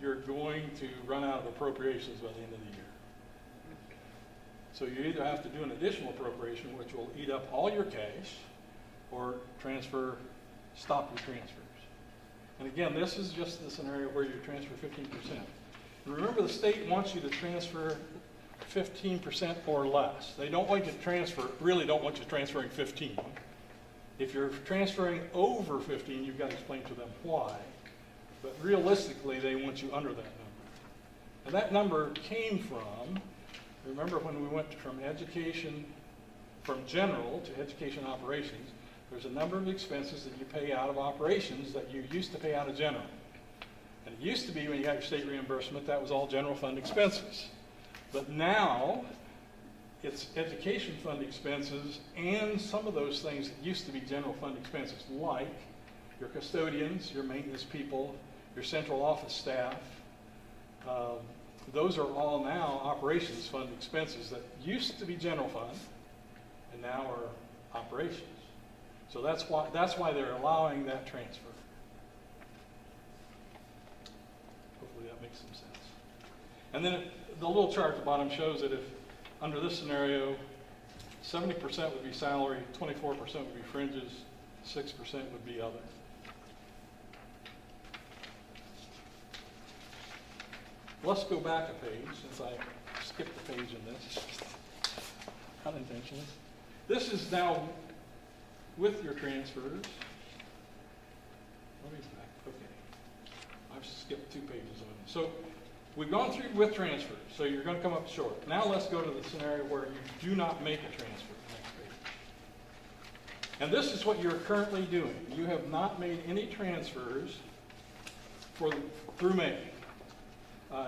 you're going to run out of appropriations by the end of the year. So you either have to do an additional appropriation, which will eat up all your cash, or stop your transfers. And again, this is just the scenario where you transfer 15%. And remember, the state wants you to transfer 15% or less. They don't want you to really don't want you transferring 15. If you're transferring over 15, you've got to explain to them why. But realistically, they want you under that number. And that number came from, remember when we went from general to education operations, there's a number of expenses that you pay out of operations that you used to pay out of general. And it used to be when you got your state reimbursement, that was all general fund expenses. But now, it's education fund expenses and some of those things that used to be general fund expenses, like your custodians, your maintenance people, your central office staff. Those are all now operations fund expenses that used to be general fund and now are operations. So that's why they're allowing that transfer. Hopefully that makes some sense. And then the little chart at the bottom shows that if under this scenario, 70% would be salary, 24% would be fringes, 6% would be other. Let's go back a page, since I skipped a page in this, unintentionally. This is now with your transfers. Let me back, okay. I've skipped 2 pages on it. So we've gone through with transfers, so you're going to come up short. Now let's go to the scenario where you do not make a transfer. Next page. And this is what you're currently doing. You have not made any transfers through May.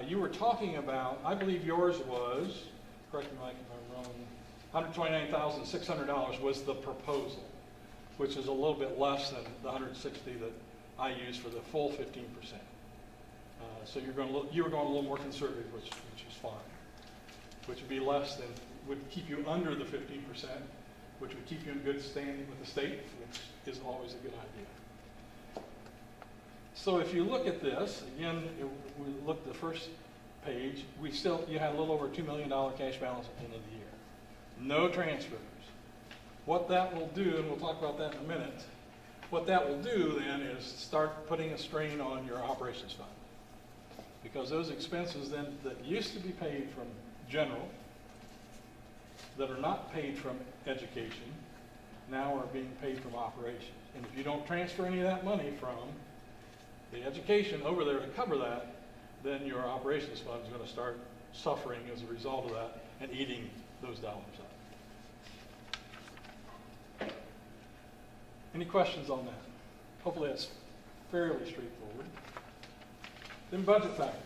You were talking about, I believe yours was, correct me Mike if I'm wrong, $129,600 was the proposal, which is a little bit less than the $160 that I used for the full 15%. So you were going a little more conservative, which is fine, which would be less than, would keep you under the 15%, which would keep you in good standing with the state, which is always a good idea. So if you look at this, again, we look at the first page, you had a little over $2 million cash balance at the end of the year. No transfers. What that will do, and we'll talk about that in a minute, what that will do then is start putting a strain on your operations fund. Because those expenses then that used to be paid from general, that are not paid from education, now are being paid from operations. And if you don't transfer any of that money from the education over there to cover that, then your operations fund is going to start suffering as a result of that and eating those dollars up. Any questions on that? Hopefully that's fairly straightforward. Then budget factors.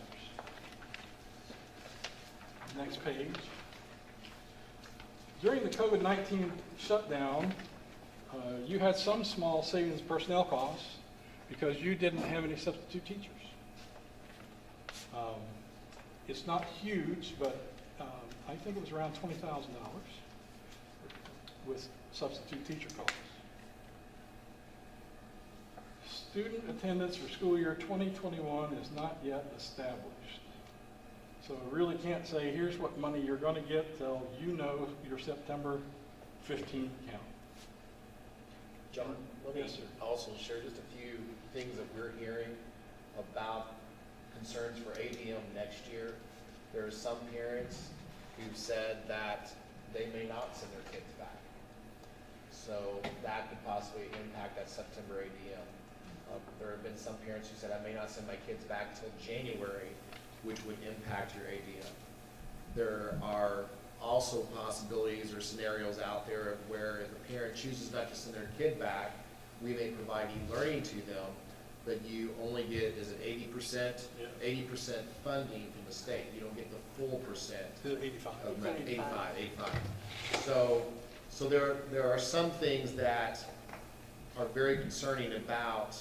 Next page. During the COVID-19 shutdown, you had some small savings in personnel costs because you didn't have any substitute teachers. It's not huge, but I think it was around $20,000 with substitute teacher costs. Student attendance for school year 2021 is not yet established. So I really can't say, here's what money you're going to get till you know your September 15th count. John, let me Yes, sir. also share just a few things that we're hearing about concerns for ADM next year. There are some parents who've said that they may not send their kids back. So that could possibly impact that September ADM. There have been some parents who said, I may not send my kids back till January, which would impact your ADM. There are also possibilities or scenarios out there where if a parent chooses not to send their kid back, we may provide e-learning to them, but you only get, is it 80%? Yeah. 80% funding from the state. You don't get the full percent. 85. Of that, 85. So there are some things that are very concerning about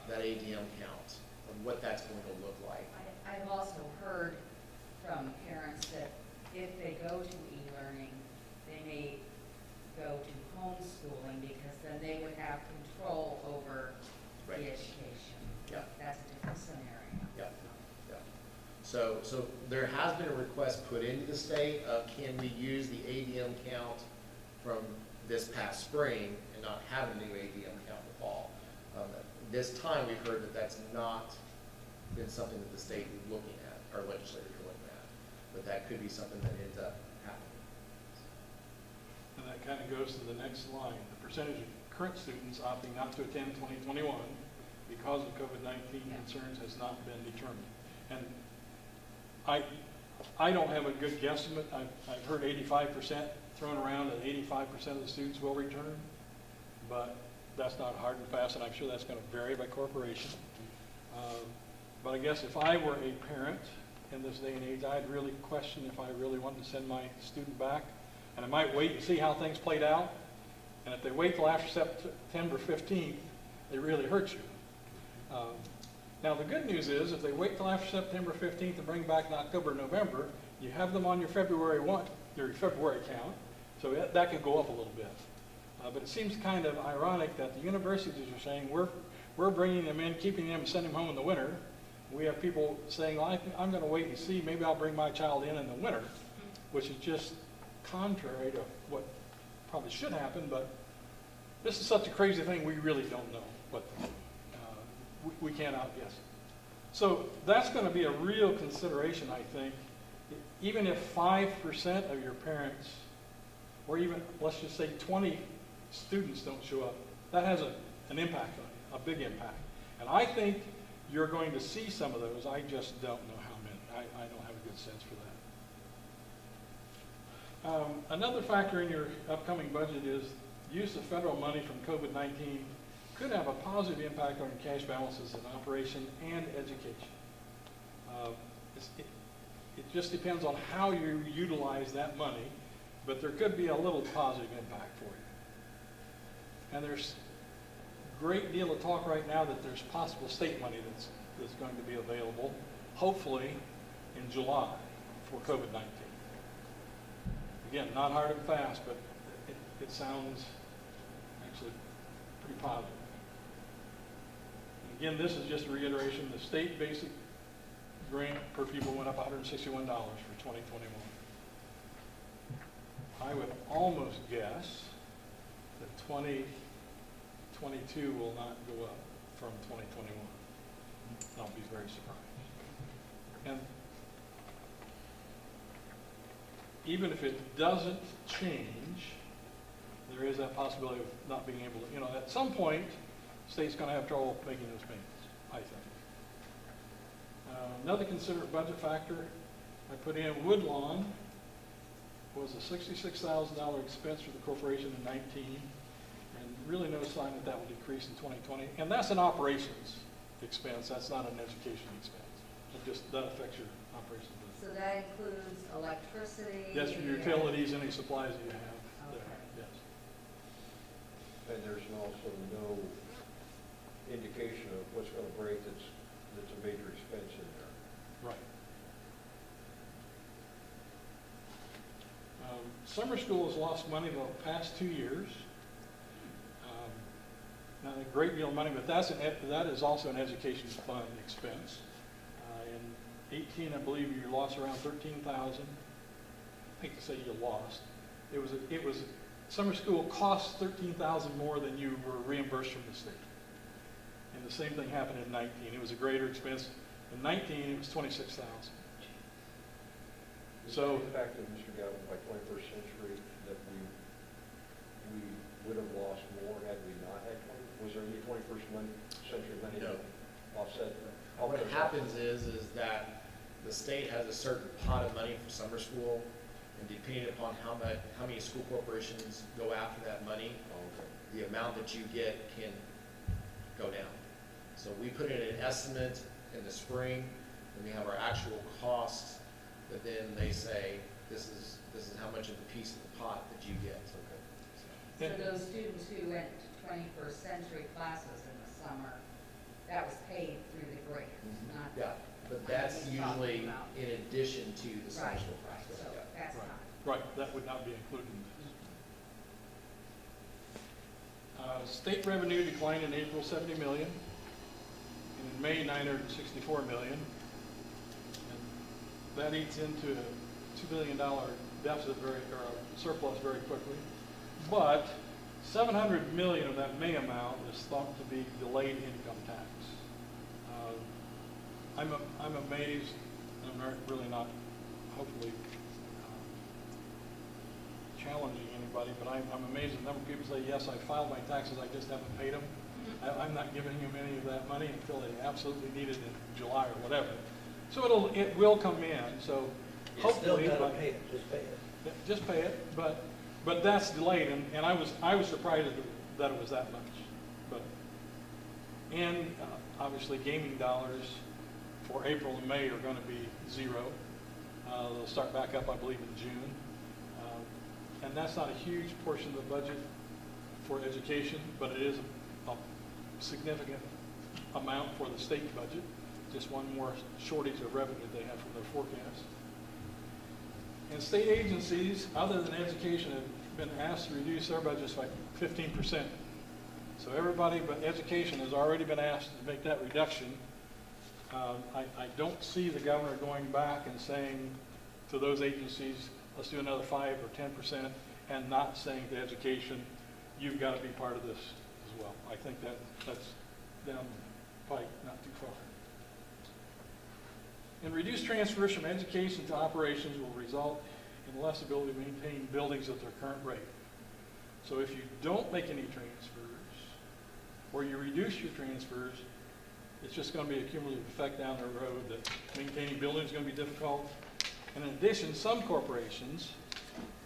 that ADM count and what that's going to look like. I've also heard from parents that if they go to e-learning, they may go to homeschooling because then they would have control over the Right. education. Yeah. That's a different scenario. Yeah. So there has been a request put into the state of can we use the ADM count from this past spring and not have a new ADM count in the fall. This time we've heard that that's not been something that the state is looking at, our legislators are looking at, but that could be something that ends up happening. And that kind of goes to the next line. The percentage of current students opting not to attend 2021 because of COVID-19 concerns has not been determined. And I don't have a good guesstimate. I've heard 85% thrown around, that 85% of the students will return, but that's not hard and fast, and I'm sure that's going to vary by corporation. But I guess if I were a parent in this day and age, I'd really question if I really wanted to send my student back. And I might wait and see how things played out. And if they wait till after September 15th, they really hurt you. Now, the good news is, if they wait till after September 15th and bring back in October, November, you have them on your February count, so that could go up a little bit. But it seems kind of ironic that the universities are saying, we're bringing them in, keeping them, and sending them home in the winter. We have people saying, well, I'm going to wait and see, maybe I'll bring my child in the winter, which is just contrary to what probably should happen, but this is such a crazy thing, we really don't know what to do. We can't outguess it. So that's going to be a real consideration, I think. Even if 5% of your parents, or even, let's just say 20 students don't show up, that has an impact on you, a big impact. And I think you're going to see some of those. I just don't know how many. I don't have a good sense for that. Another factor in your upcoming budget is use of federal money from COVID-19 could have a positive impact on your cash balances in operation and education. It just depends on how you utilize that money, but there could be a little positive impact for you. And there's a great deal of talk right now that there's possible state money that's going to be available, hopefully in July for COVID-19. Again, not hard and fast, but it sounds actually pretty positive. And again, this is just a reiteration. The state basic grant per pupil went up $161 for 2021. I would almost guess that 2022 will not go up from 2021. I'll be very surprised. And even if it doesn't change, there is that possibility of not being able to, at some point, the state's going to have trouble making those payments, I think. Another considered budget factor I put in, Woodlawn was a $66,000 expense for the corporation in 19, and really no sign that that will decrease in 2020. And that's an operations expense, that's not an education expense. That affects your operations budget. So that includes electricity? Yes, your utilities, any supplies that you have there, Okay. yes. And there's also no indication of what's going to break that's a major expense in there. Right. Summer school has lost money the past 2 years. Not a great deal of money, but that is also an education fund expense. In 18, I believe you lost around 13,000. I hate to say you lost. It was summer school cost 13,000 more than you were reimbursed from the state. And the same thing happened in 19. It was a greater expense. In 19, it was 26,000. So the fact that, Mr. Galvin, by 21st century, that we would have lost more had we not had 20? Was there any 21st century money No. that offset that? What happens is that the state has a certain pot of money for summer school, and depending upon how many school corporations go after that money, the amount that you get can go down. So we put in an estimate in the spring, and we have our actual costs, but then they say, this is how much of a piece of the pot that you get. So those students who went to 21st century classes in the summer, that was paid through the grant, not? Yeah, but like that's we talked usually about. in addition to the summer Right, school right, price. so Yeah. that's Right. not. Right, that would not be included in this. State revenue declined in April 70 million, and in May 964 million. And that eats into a $2 billion deficit or a surplus very quickly. But 700 million of that May amount is thought to be delayed income tax. I'm amazed, I'm really not, hopefully, challenging anybody, but I'm amazed at the number of people say, yes, I filed my taxes, I just haven't paid them. I'm not giving them any of that money until they absolutely need it in July or whatever. So it will come in, so hopefully. You still gotta pay it, just pay it. Yeah, just pay it, but that's delayed, and I was surprised that it was that much. But obviously gaming dollars for April and May are going to be zero. They'll start back up, I believe, in June. And that's not a huge portion of the budget for education, but it is a significant amount for the state budget. Just one more shortage of revenue they have from their forecast. And state agencies, other than education, have been asked to reduce their budgets by 15%. So everybody but education has already been asked to make that reduction. I don't see the governor going back and saying to those agencies, let's do another 5 or 10%, and not saying to education, you've got to be part of this as well. I think that's down the pike, not too far. And reduced transfers from education to operations will result in less ability to maintain buildings at their current rate. So if you don't make any transfers, or you reduce your transfers, it's just going to be a cumulative effect down the road that maintaining buildings is going to be difficult. And in addition, some corporations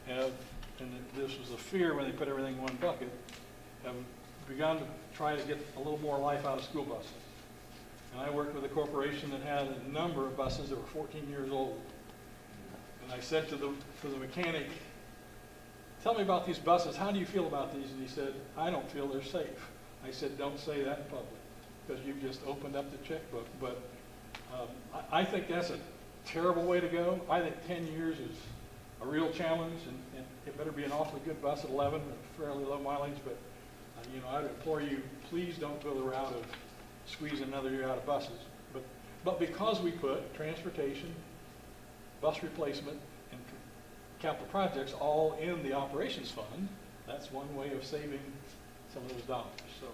have, and this was a fear when they put everything in one bucket, have begun to try to get a little more life out of school buses. And I worked with a corporation that had a number of buses that were 14 years old. And I said to the mechanic, tell me about these buses. How do you feel about these? And he said, I don't feel they're safe. I said, don't say that in public, because you've just opened up the checkbook. But I think that's a terrible way to go. I think 10 years is a real challenge, and it better be an awfully good bus at 11, fairly low mileage. But I'd implore you, please don't go the route of squeezing another year out of buses. But because we put transportation, bus replacement, and capital projects all in the operations fund, that's one way of saving some of those dollars. So,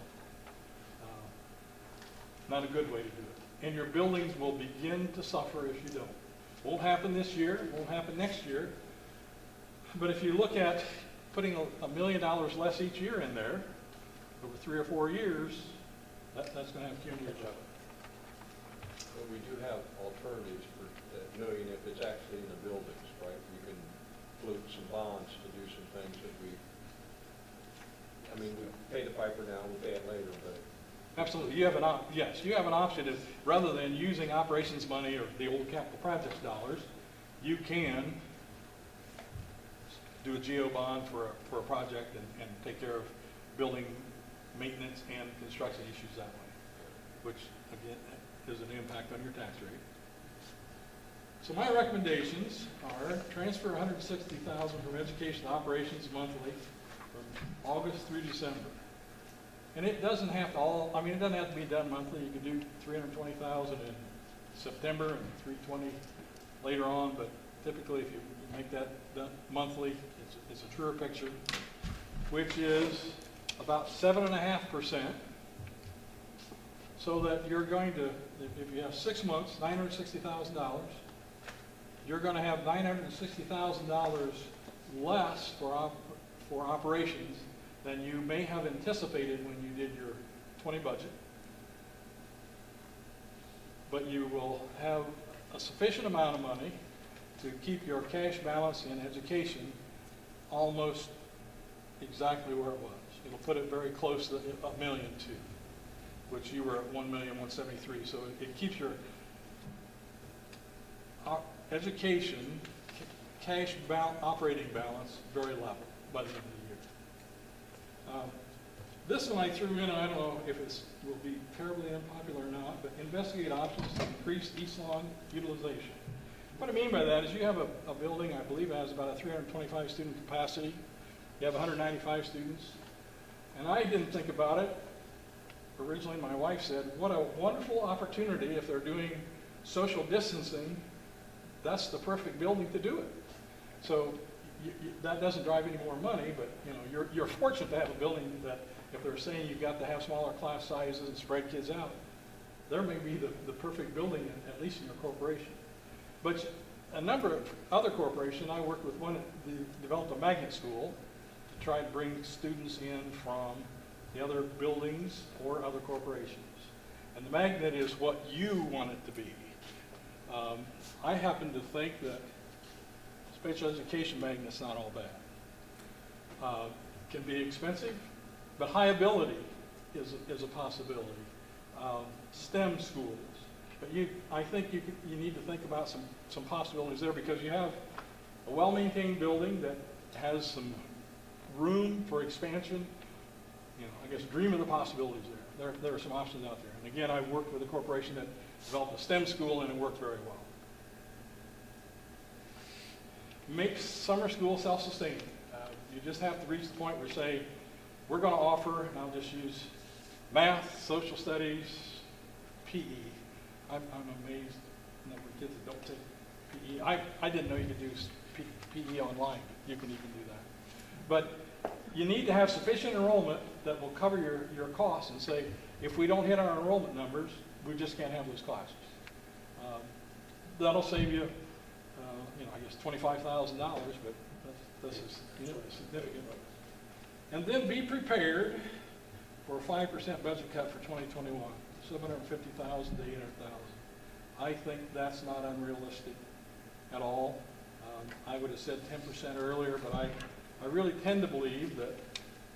not a good way to do it. And your buildings will begin to suffer if you don't. Won't happen this year, won't happen next year. But if you look at putting $1 million less each year in there, over 3 or 4 years, that's going to have cumulative effect. But we do have alternatives for that million if it's actually in the buildings, right? You can float some bonds to do some things that we pay the piper now, we'll pay it later, but. Absolutely. You have yes, you have an option if, rather than using operations money or the old capital projects dollars, you can do a GO bond for a project and take care of building maintenance and construction issues that way, which again is an impact on your tax rate. So my recommendations are transfer $160,000 from education to operations monthly from August through December. And it doesn't have to it doesn't have to be done monthly. You could do $320,000 in September and $320 later on, but typically if you make that done monthly, it's a truer picture, which is about 7.5%, so that you're going to, if you have 6 months, $960,000, you're going to have $960,000 less for operations than you may have anticipated when you did your 20 budget. But you will have a sufficient amount of money to keep your cash balance in education almost exactly where it was. It'll put it very close to $1.2 million, which you were at $1,173,000. So it keeps your education cash operating balance very level by the end of the year. This one I threw in, I don't know if it will be terribly unpopular or not, but investigate options to increase East Lawn utilization. What I mean by that is you have a building, I believe it has about a 325 student capacity. You have 195 students. And I didn't think about it. Originally, my wife said, what a wonderful opportunity if they're doing social distancing. That's the perfect building to do it. So that doesn't drive any more money, but you're fortunate to have a building that if they're saying you've got to have smaller class sizes and spread kids out, there may be the perfect building, at least in your corporation. But a number of other corporations, I worked with one that developed a magnet school to try to bring students in from the other buildings or other corporations. And the magnet is what you want it to be. I happen to think that special education magnet's not all bad. Can be expensive, but high ability is a possibility. STEM schools, But I think you need to think about some possibilities there, because you have a well-maintained building that has some room for expansion. I guess dream of the possibilities there. There are some options out there. And again, I worked with a corporation that developed a STEM school, and it worked very well. Make summer school self-sustaining. You just have to reach the point where you say, we're going to offer, and I'll just use math, social studies, PE. I'm amazed at the number of kids that don't take PE. I didn't know you could do PE online. You can even do that. But you need to have sufficient enrollment that will cover your costs, and say, if we don't hit our enrollment numbers, we just can't have those classes. That'll save you, I guess $25,000, but that's significant. And then be prepared for a 5% budget cut for 2021, $750,000 to $800,000. I think that's not unrealistic at all. I would have said 10% earlier, but I really tend to believe that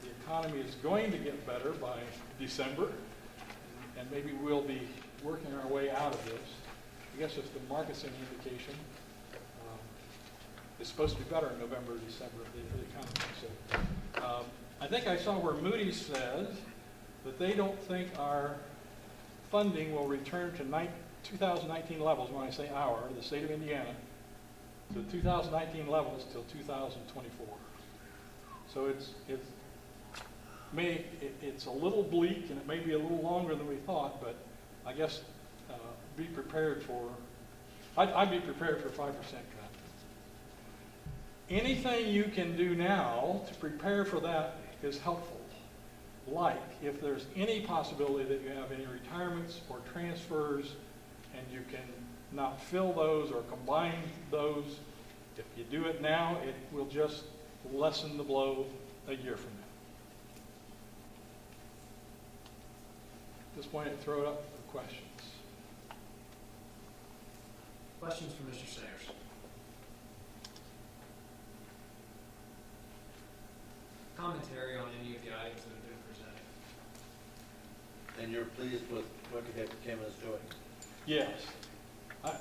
the economy is going to get better by December, and maybe we'll be working our way out of this. I guess if the market's an indication, it's supposed to be better in November or December for the economy. So I think I saw where Moody's says that they don't think our funding will return to 2019 levels. When I say our, the state of Indiana, to 2019 levels till 2024. So it's a little bleak, and it may be a little longer than we thought, but I guess be prepared for, I'd be prepared for a 5% cut. Anything you can do now to prepare for that is helpful. Like if there's any possibility that you have any retirements or transfers and you can not fill those or combine those, if you do it now, it will just lessen the blow a year from now. At this point, I throw it up for questions. Questions for Mr. Sayers? Commentary on any of the items that have been presented? And you're pleased with what Kim is doing? Yes.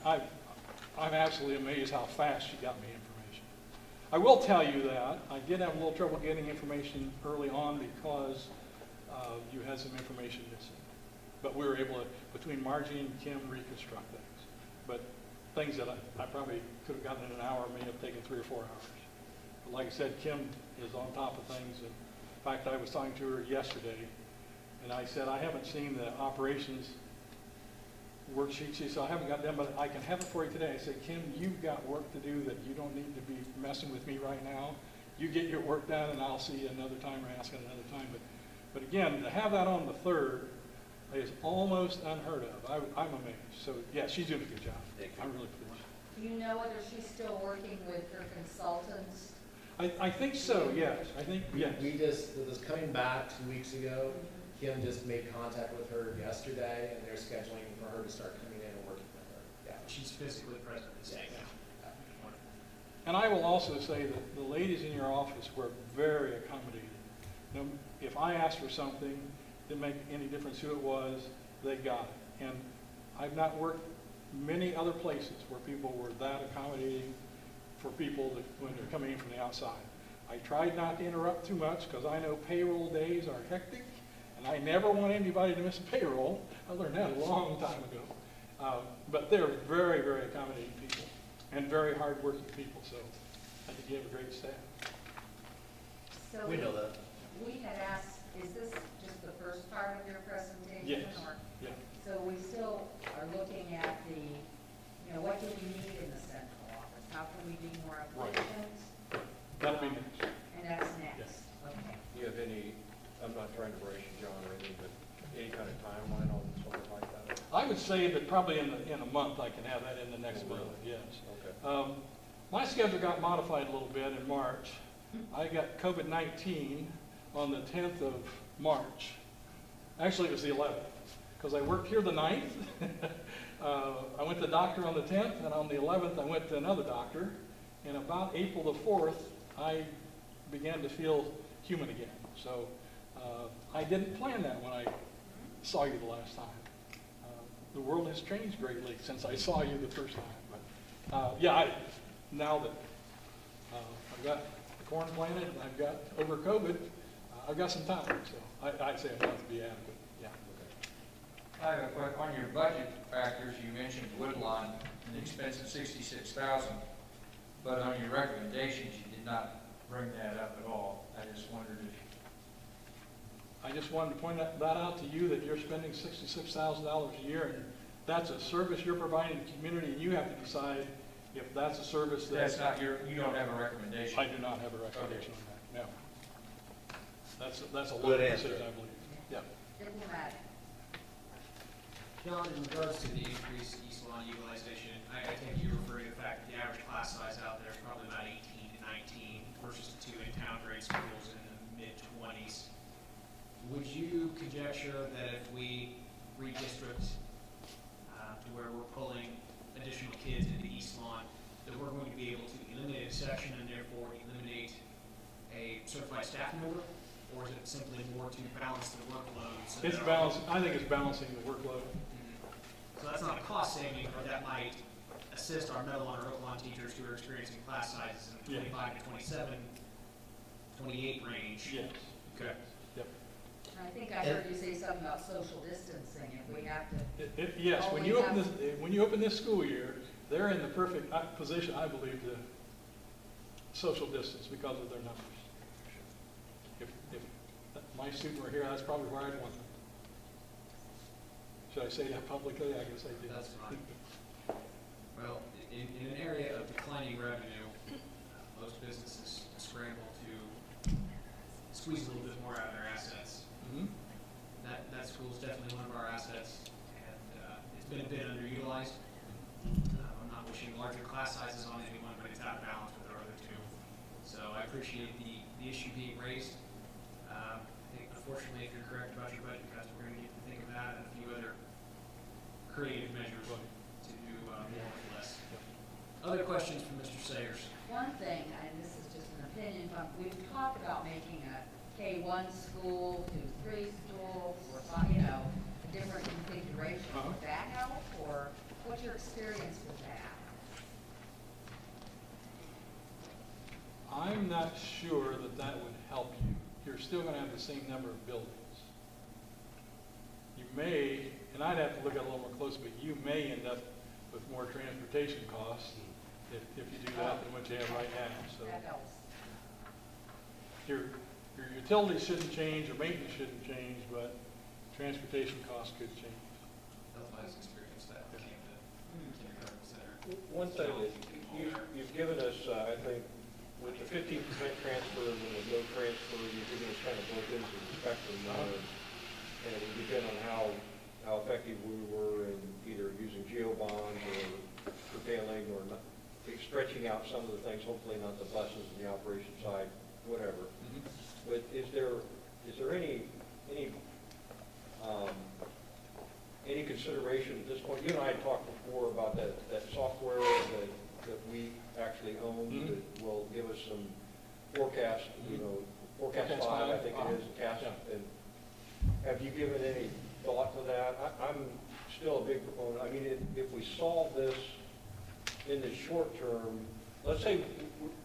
I'm absolutely amazed how fast she got me information. I will tell you that I did have a little trouble getting information early on because you had some information missing. But we were able to, between Margie and Kim, reconstruct things. But things that I probably could have gotten in an hour may have taken 3 or 4 hours. But like I said, Kim is on top of things. And in fact, I was talking to her yesterday, and I said, I haven't seen the operations worksheet. She said, I haven't got them, but I can have it for you today. I said, Kim, you've got work to do that you don't need to be messing with me right now. You get your work done, and I'll see you another time or ask it another time. But again, to have that on the 3rd is almost unheard of. I'm amazed. So, yeah, she's doing a good job. I'm really pleased. Do you know whether she's still working with her consultants? I think so, yes. I think, yes. We just, it was coming back 2 weeks ago. Kim just made contact with her yesterday, and they're scheduling for her to start coming in and working with her. Yeah. She's physically present at the state now. And I will also say that the ladies in your office were very accommodating. You know, if I asked for something, didn't make any difference who it was, they got it. And I've not worked many other places where people were that accommodating for people that, when they're coming in from the outside. I tried not to interrupt too much because I know payroll days are hectic, and I never want anybody to miss a payroll. I learned that a long time ago. But they're very, very accommodating people and very hard-working people, so I think you have a great staff. So We know that. we had asked, is this just the first part of your presentation? Yes. Or, Yeah. so we still are looking at the, what do we need in the central office? How can we be more Right. efficient? That'll be next. And that's next, okay. Do you have any, I'm not trying to rush you, John, or anything, but any kind of timeline on something like that? I would say that probably in a month I can have that in the next Oh, month, really? yes. Okay. My schedule got modified a little bit in March. I got COVID-19 on the 10th of March. Actually, it was the 11th, because I worked here the 9th. I went to the doctor on the 10th, and on the 11th I went to another doctor. And about April the 4th, I began to feel human again. So I didn't plan that when I saw you the last time. the world has changed greatly since I saw you the first time. But, yeah, now that I've got the corn planted and I've got over COVID, I've got some time, so I'd say a month would be adequate, yeah. I have a question. On your budget factors, you mentioned Woodlawn, an expense of $66,000, but on your recommendations, you did not bring that up at all. I just wondered if I just wanted to point that out to you, that you're spending $66,000 a year, and that's a service you're providing to the community, and you have to decide if that's a service that's not your, you don't have a recommendation. I do not have a recommendation on that, no. That's a Good local answer. decision, I believe. Yeah. Diplomatic. John, in regards to the increased East Lawn utilization, I think you're referring to the fact that the average class size out there is probably about 18 to 19 versus the two in-town grade schools in the mid-20s. Would you conjecture that if we redistrict to where we're pulling additional kids into East Lawn, that we're going to be able to eliminate a section and therefore eliminate a certified staff member? Or is it simply more to balance the workload? So It's that balancing, I think it's balancing the workload. So that's not a cost saving, but that might assist our middle and Oaklawn teachers who are experiencing class sizes in the Yeah. 25 to 27, 28 range. Yes. Okay. Yep. I think I heard you say something about social distancing, if we have to. Yes, when you Always open this school year, they're in the perfect position, I believe, to social distance because of their numbers. If my student were here, that's probably where I'd want them. Should I say that publicly? I guess I did. That's fine. Well, in an area of declining revenue, most businesses scramble to squeeze a little bit more out of their assets. Mhm. That school is definitely one of our assets, and it's been a bit underutilized. I'm not wishing larger class sizes on anyone, but it's out of balance with our other two. So I appreciate the issue being raised. I think unfortunately, if you're correct about your budget cuts, we're going to need to think of that and a few other creative measures to do more with less. Other questions from Mr. Sayers? One thing, and this is just an opinion, but we've talked about making a K-1 school, 2-3 school, or, a different configuration. Uh-huh. Would that help, or what's your experience with that? I'm not sure that that would help you. You're still going to have the same number of buildings. You may, and I'd have to look at it a little more closely, but you may end up with more transportation costs if you do that than what you have right now. So That helps. your utilities shouldn't change, or maintenance shouldn't change, but transportation costs could change. That's my experience that came to kindergarten center. One thing that you've given us, I think, with the 15% transfer and the no transfer, you've given us kind of both ends of the spectrum now. And it would depend on how effective we were in either using geo bonds or curtailing or not, stretching out some of the things, hopefully not the buses and the operation side, whatever. But is there any consideration at this point? You and I had talked before about that software that we actually own that will give us some forecast, forecast Forecast 5, I five, think it is, and cast. yeah. And have you given any thought to that? I'm still a big proponent. I mean, if we solve this in the short term, let's say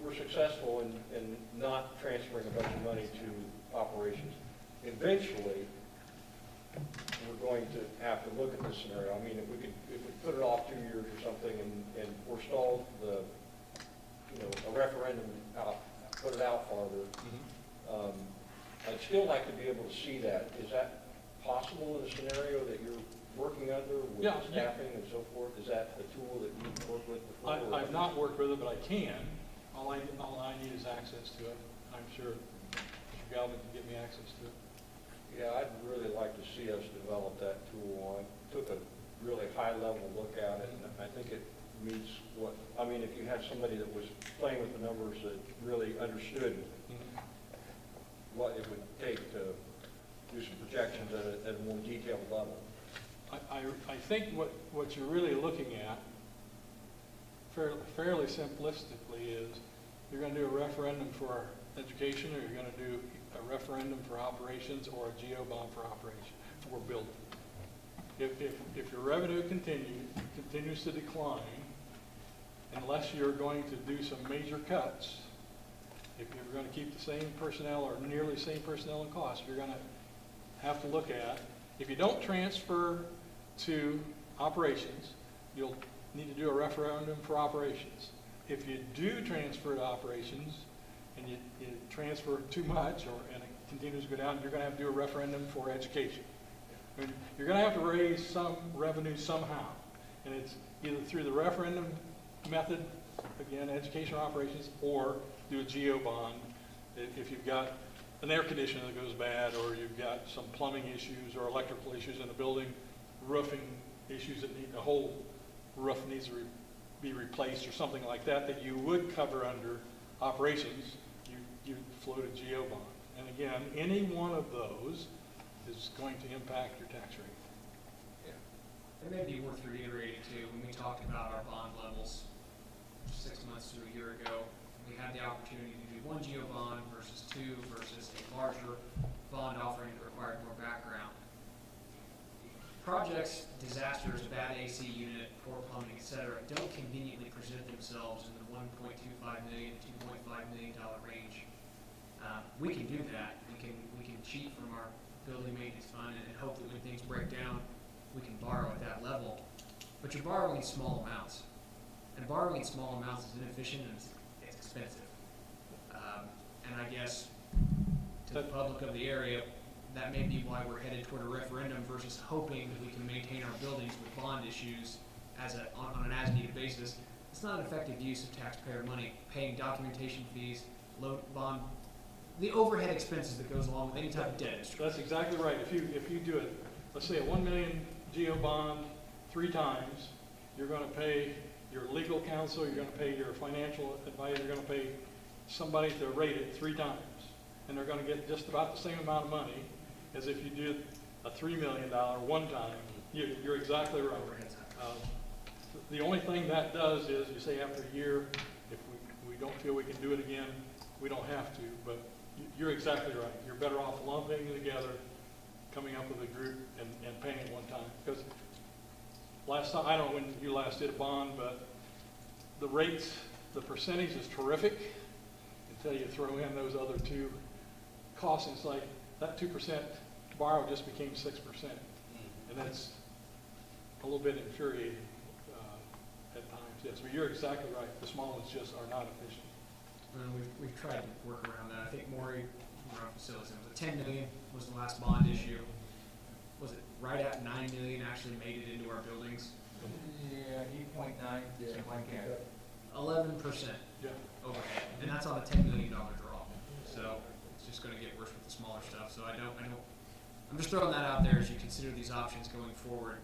we're successful in not transferring a bunch of money to operations. Eventually, we're going to have to look at this scenario. I mean, if we put it off 2 years or something and forestall a referendum out, put it out farther, I'd still like to be able to see that. Is that possible in a scenario that you're working under with Yeah, staffing and so forth? Is that a tool that you've worked with before? I've not worked with it, but I can. All I need is access to it. I'm sure Mr. Galvin can get me access to it. Yeah, I'd really like to see us develop that tool. I took a really high-level look at it, and I think it meets if you had somebody that was playing with the numbers that really understood what it would take to do some projections at a more detailed level. I think what you're really looking at, fairly simplistically, is you're going to do a referendum for education, or you're going to do a referendum for operations, or a geo bond for operation, for building. if your revenue continues to decline, unless you're going to do some major cuts, if you're going to keep the same personnel or nearly the same personnel and costs, you're going to have to look at, if you don't transfer to operations, you'll need to do a referendum for operations. If you do transfer to operations and you transfer too much and it continues to go down, you're going to have to do a referendum for education. I mean, you're going to have to raise some revenue somehow. And it's either through the referendum method, again, education or operations, or do a geo bond if you've got an air conditioner that goes bad, or you've got some plumbing issues or electrical issues in the building, roofing issues that need, the whole roof needs to be replaced or something like that, that you would cover under operations, you float a geo bond. And again, any one of those is going to impact your tax rate. It may be worth reiterating too, when we talked about our bond levels 6 months to a year ago, we had the opportunity to do one geo bond versus two versus a larger bond offering that required more background. Projects, disasters, bad AC unit, poor plumbing, etc., don't conveniently present themselves in the $1.25 million, $2.5 million range. We can do that. We can cheat from our building maintenance fund and hope that when things break down, we can borrow at that level. But you're borrowing in small amounts, and borrowing in small amounts is inefficient and it's expensive. And I guess to the public of the area, that may be why we're headed toward a referendum versus hoping that we can maintain our buildings with bond issues on an as-needed basis. It's not an effective use of taxpayer money, paying documentation fees, loan bond, the overhead expenses that goes along with any type of debt instrument. That's exactly right. If you do it, let's say a 1 million geo bond 3 times, you're going to pay your legal counsel, you're going to pay your financial advisor, you're going to pay somebody to rate it 3 times. And they're going to get just about the same amount of money as if you did a $3 million one time. You're exactly right. The only thing that does is you say after a year, if we don't feel we can do it again, we don't have to. But you're exactly right. You're better off lumping it together, coming up with a group and paying it one time. Because last time, I don't know when you last did a bond, but the rates, the percentage is terrific until you throw in those other 2 costs. And it's like that 2% borrow just became 6%. And that's a little bit infuriating at times. Yes, but you're exactly right. The small ones just are not efficient. We've tried to work around that. I think Maury, from our facilities, it was $10 million was the last bond issue. Was it right at $9 million actually made it into our buildings? Yeah, 8.9, something like that. 11% overhead, and that's on a $10 million draw. So it's just going to get worse with the smaller stuff. So I'm just throwing that out there as you consider these options going forward.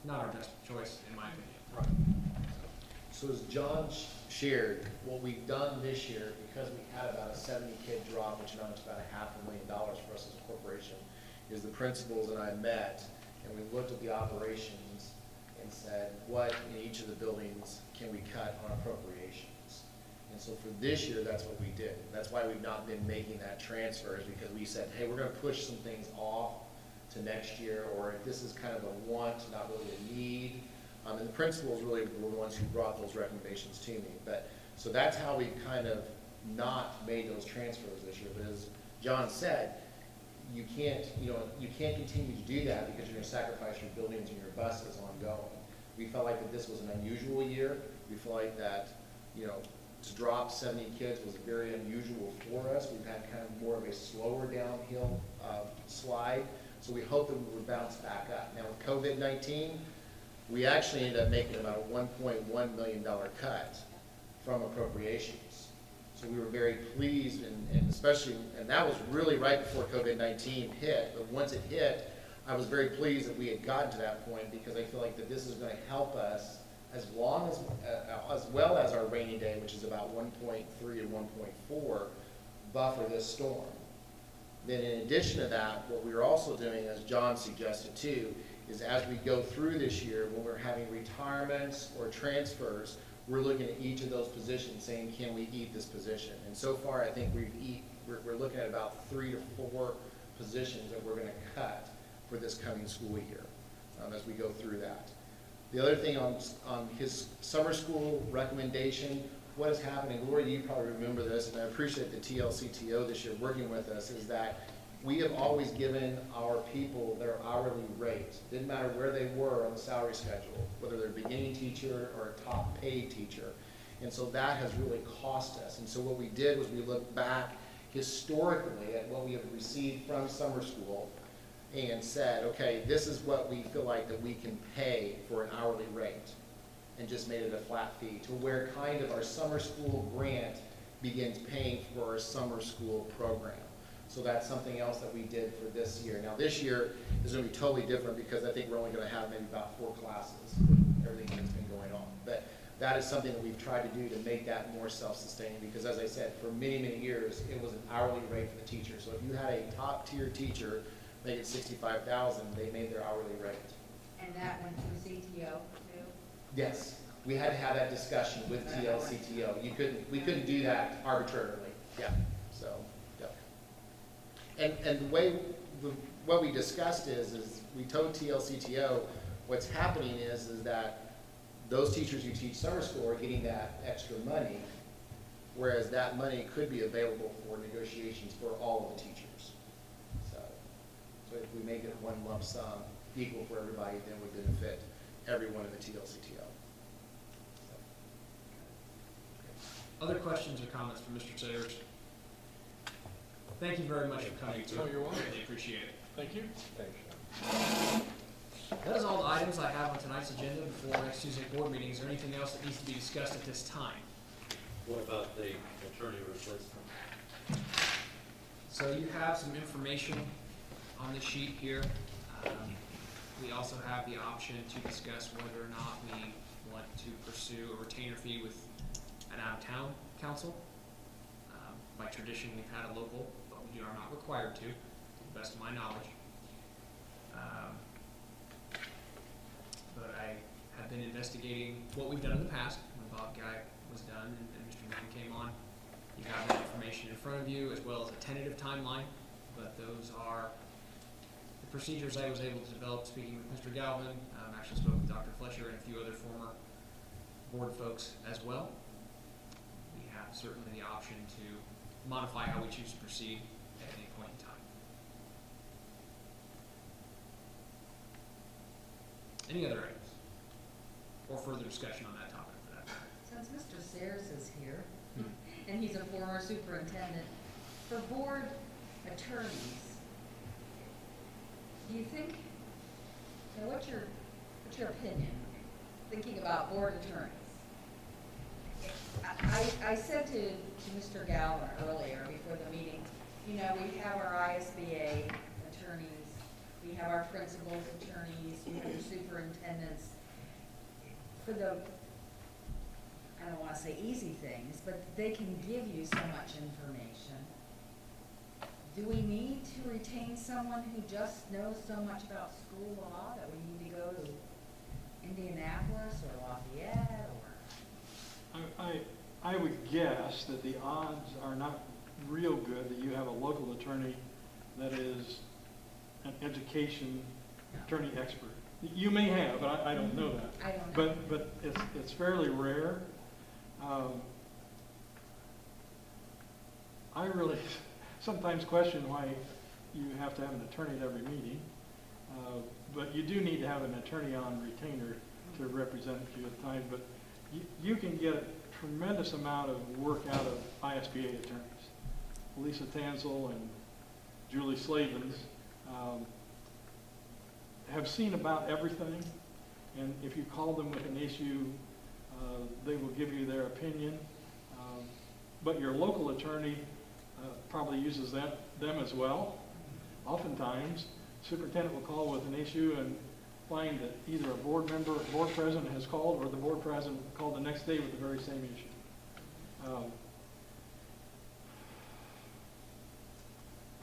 Not our best choice, in my opinion. Right. So as John shared, what we've done this year, because we had about a 70-kid drop, which amounts to about $500,000 for us as a corporation, is the principals and I met, and we looked at the operations and said, what in each of the buildings can we cut on appropriations? And so for this year, that's what we did. That's why we've not been making that transfer, is because we said, hey, we're going to push some things off to next year, or if this is kind of a want, not really a need. And the principals really were the ones who brought those recommendations to me. But so that's how we've kind of not made those transfers this year. But as John said, you can't continue to do that because you're going to sacrifice your buildings and your buses ongoing. We felt like that this was an unusual year. We feel like that, to drop 70 kids was very unusual for us. We've had kind of more of a slower downhill slide. So we hope that we would bounce back up. Now with COVID-19, we actually ended up making about a $1.1 million cut from appropriations. So we were very pleased, and especially, and that was really right before COVID-19 hit. But once it hit, I was very pleased that we had gotten to that point, because I feel like that this is going to help us as well as our rainy day, which is about 1.3 or 1.4, buffer this storm. Then in addition to that, what we're also doing, as John suggested too, is as we go through this year, when we're having retirements or transfers, we're looking at each of those positions saying, can we eat this position? And so far, I think we're looking at about 3 to 4 positions that we're going to cut for this coming school year. as we go through that. The other thing on his summer school recommendation, what is happening, Gloria, you probably remember this, and I appreciate the TLCTO this year working with us, is that we have always given our people their hourly rate. Didn't matter where they were on the salary schedule, whether they're a beginning teacher or a top paid teacher. And so that has really cost us. And so what we did was we looked back historically at what we have received from summer school and said, okay, this is what we feel like that we can pay for an hourly rate, and just made it a flat fee to where kind of our summer school grant begins paying for our summer school program. So that's something else that we did for this year. Now this year is going to be totally different because I think we're only going to have maybe about 4 classes with everything that's been going on. But that is something that we've tried to do to make that more self-sustaining, because as I said, for many, many years, it was an hourly rate for the teacher. So if you had a top tier teacher making $65,000, they made their hourly rate. And that went through CTO too? Yes, we had to have that discussion with TLCTO. We couldn't do that arbitrarily. Yeah, so, yeah. And the way, what we discussed is we told TLCTO, what's happening is that those teachers who teach summer school are getting that extra money, whereas that money could be available for negotiations for all of the teachers. So if we make it one lump sum equal for everybody, then we benefit everyone in the TLCTO. Other questions or comments from Mr. Sayers? Thank you very much for coming. Oh, you're welcome. Greatly appreciate it. Thank you. Thanks, Sean. That is all the items I have on tonight's agenda before next Tuesday board meeting. Is there anything else that needs to be discussed at this time? What about the attorney replacement? So you have some information on the sheet here. We also have the option to discuss whether or not we want to pursue a retainer fee with an out-of-town council. By tradition, we've had a local, but we are not required to the best of my knowledge. But I have been investigating what we've done in the past when Bob Guy was done and Mr. Mann came on. You have that information in front of you as well as a tentative timeline, but those are the procedures I was able to develop speaking with Mr. Galvin. Actually spoke with Dr. Fletcher and a few other former board folks as well. We have certainly the option to modify how we choose to proceed at any point in time. Any other items or further discussion on that topic for that matter? Since Mr. Sayers is here, and he's a former superintendent, for board attorneys, do you think, now what's your opinion, thinking about board attorneys? I said to Mr. Galvin earlier before the meeting, you know, we have our ISBA attorneys, we have our principals attorneys, we have the superintendents. For the, I don't want to say easy things, but they can give you so much information. Do we need to retain someone who just knows so much about school law that we need to go to Indianapolis or Lafayette or? I would guess that the odds are not real good that you have a local attorney that is an education attorney expert. You may have, but I don't know that. I don't know. But it's fairly rare. I really sometimes question why you have to have an attorney at every meeting. But you do need to have an attorney on retainer to represent you at times. But you can get a tremendous amount of work out of ISBA attorneys. Lisa Tansel and Julie Slavens have seen about everything, and if you call them with an issue, they will give you their opinion. But your local attorney probably uses them as well. Oftentimes, superintendent will call with an issue and find that either a board member, or board president has called, or the board president called the next day with the very same issue.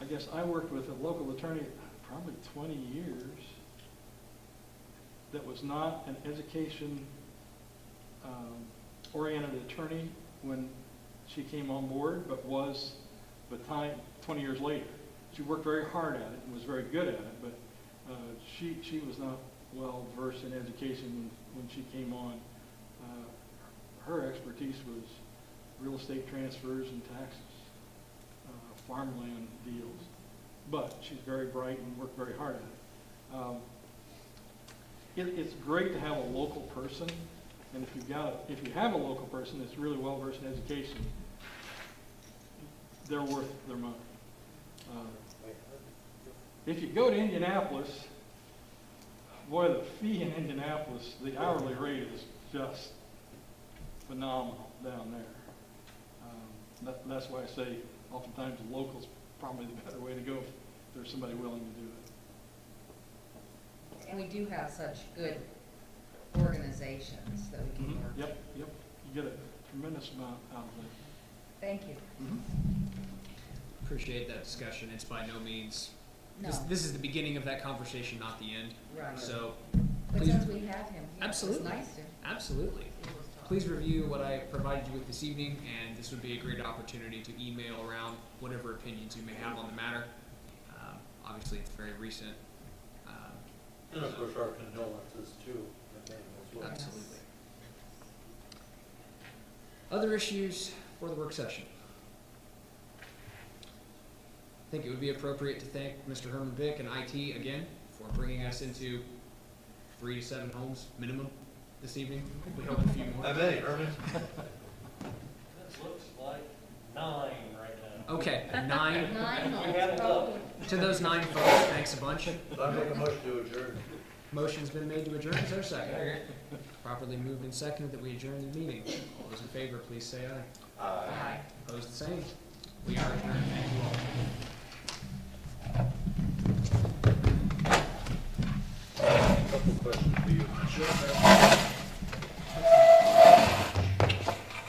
I guess I worked with a local attorney probably 20 years that was not an education oriented attorney when she came on board, but was the time 20 years later. She worked very hard at it and was very good at it, but she was not well versed in education when she came on. Her expertise was real estate transfers and taxes, farmland deals. But she's very bright and worked very hard at it. It's great to have a local person, and if you have a local person that's really well versed in education, they're worth their money. If you go to Indianapolis, boy, the fee in Indianapolis, the hourly rate is just phenomenal down there. That's why I say oftentimes local's probably the better way to go if there's somebody willing to do it. And we do have such good organizations that we can work with. Yep. You get a tremendous amount out of it. Thank you. Appreciate that discussion. It's by no means, No, this is the beginning of that conversation, not the end. right. So, But please, since we have him here, it's Absolutely. nice to. absolutely. Please review what I provided you with this evening, and this would be a great opportunity to email around whatever opinions you may have on the matter. Obviously, it's very recent. And of course, our condolences too, as well. Absolutely. Other issues for the work session? I think it would be appropriate to thank Mr. Herman Vick and IT again for bringing us into 3 to 7 homes minimum this evening. We hope a few more. How many, Herman? This looks like 9 right now. Okay, 9. 9 We had homes, a lot. probably. To those 9 folks, thanks a bunch. I make a motion to adjourn. Motion's been made to adjourn. Is there a second? Properly moved and seconded that we adjourn the meeting. All those in favor, please say aye. Aye. Opposed, the same. We are adjourned. Thank you all. Couple questions for you.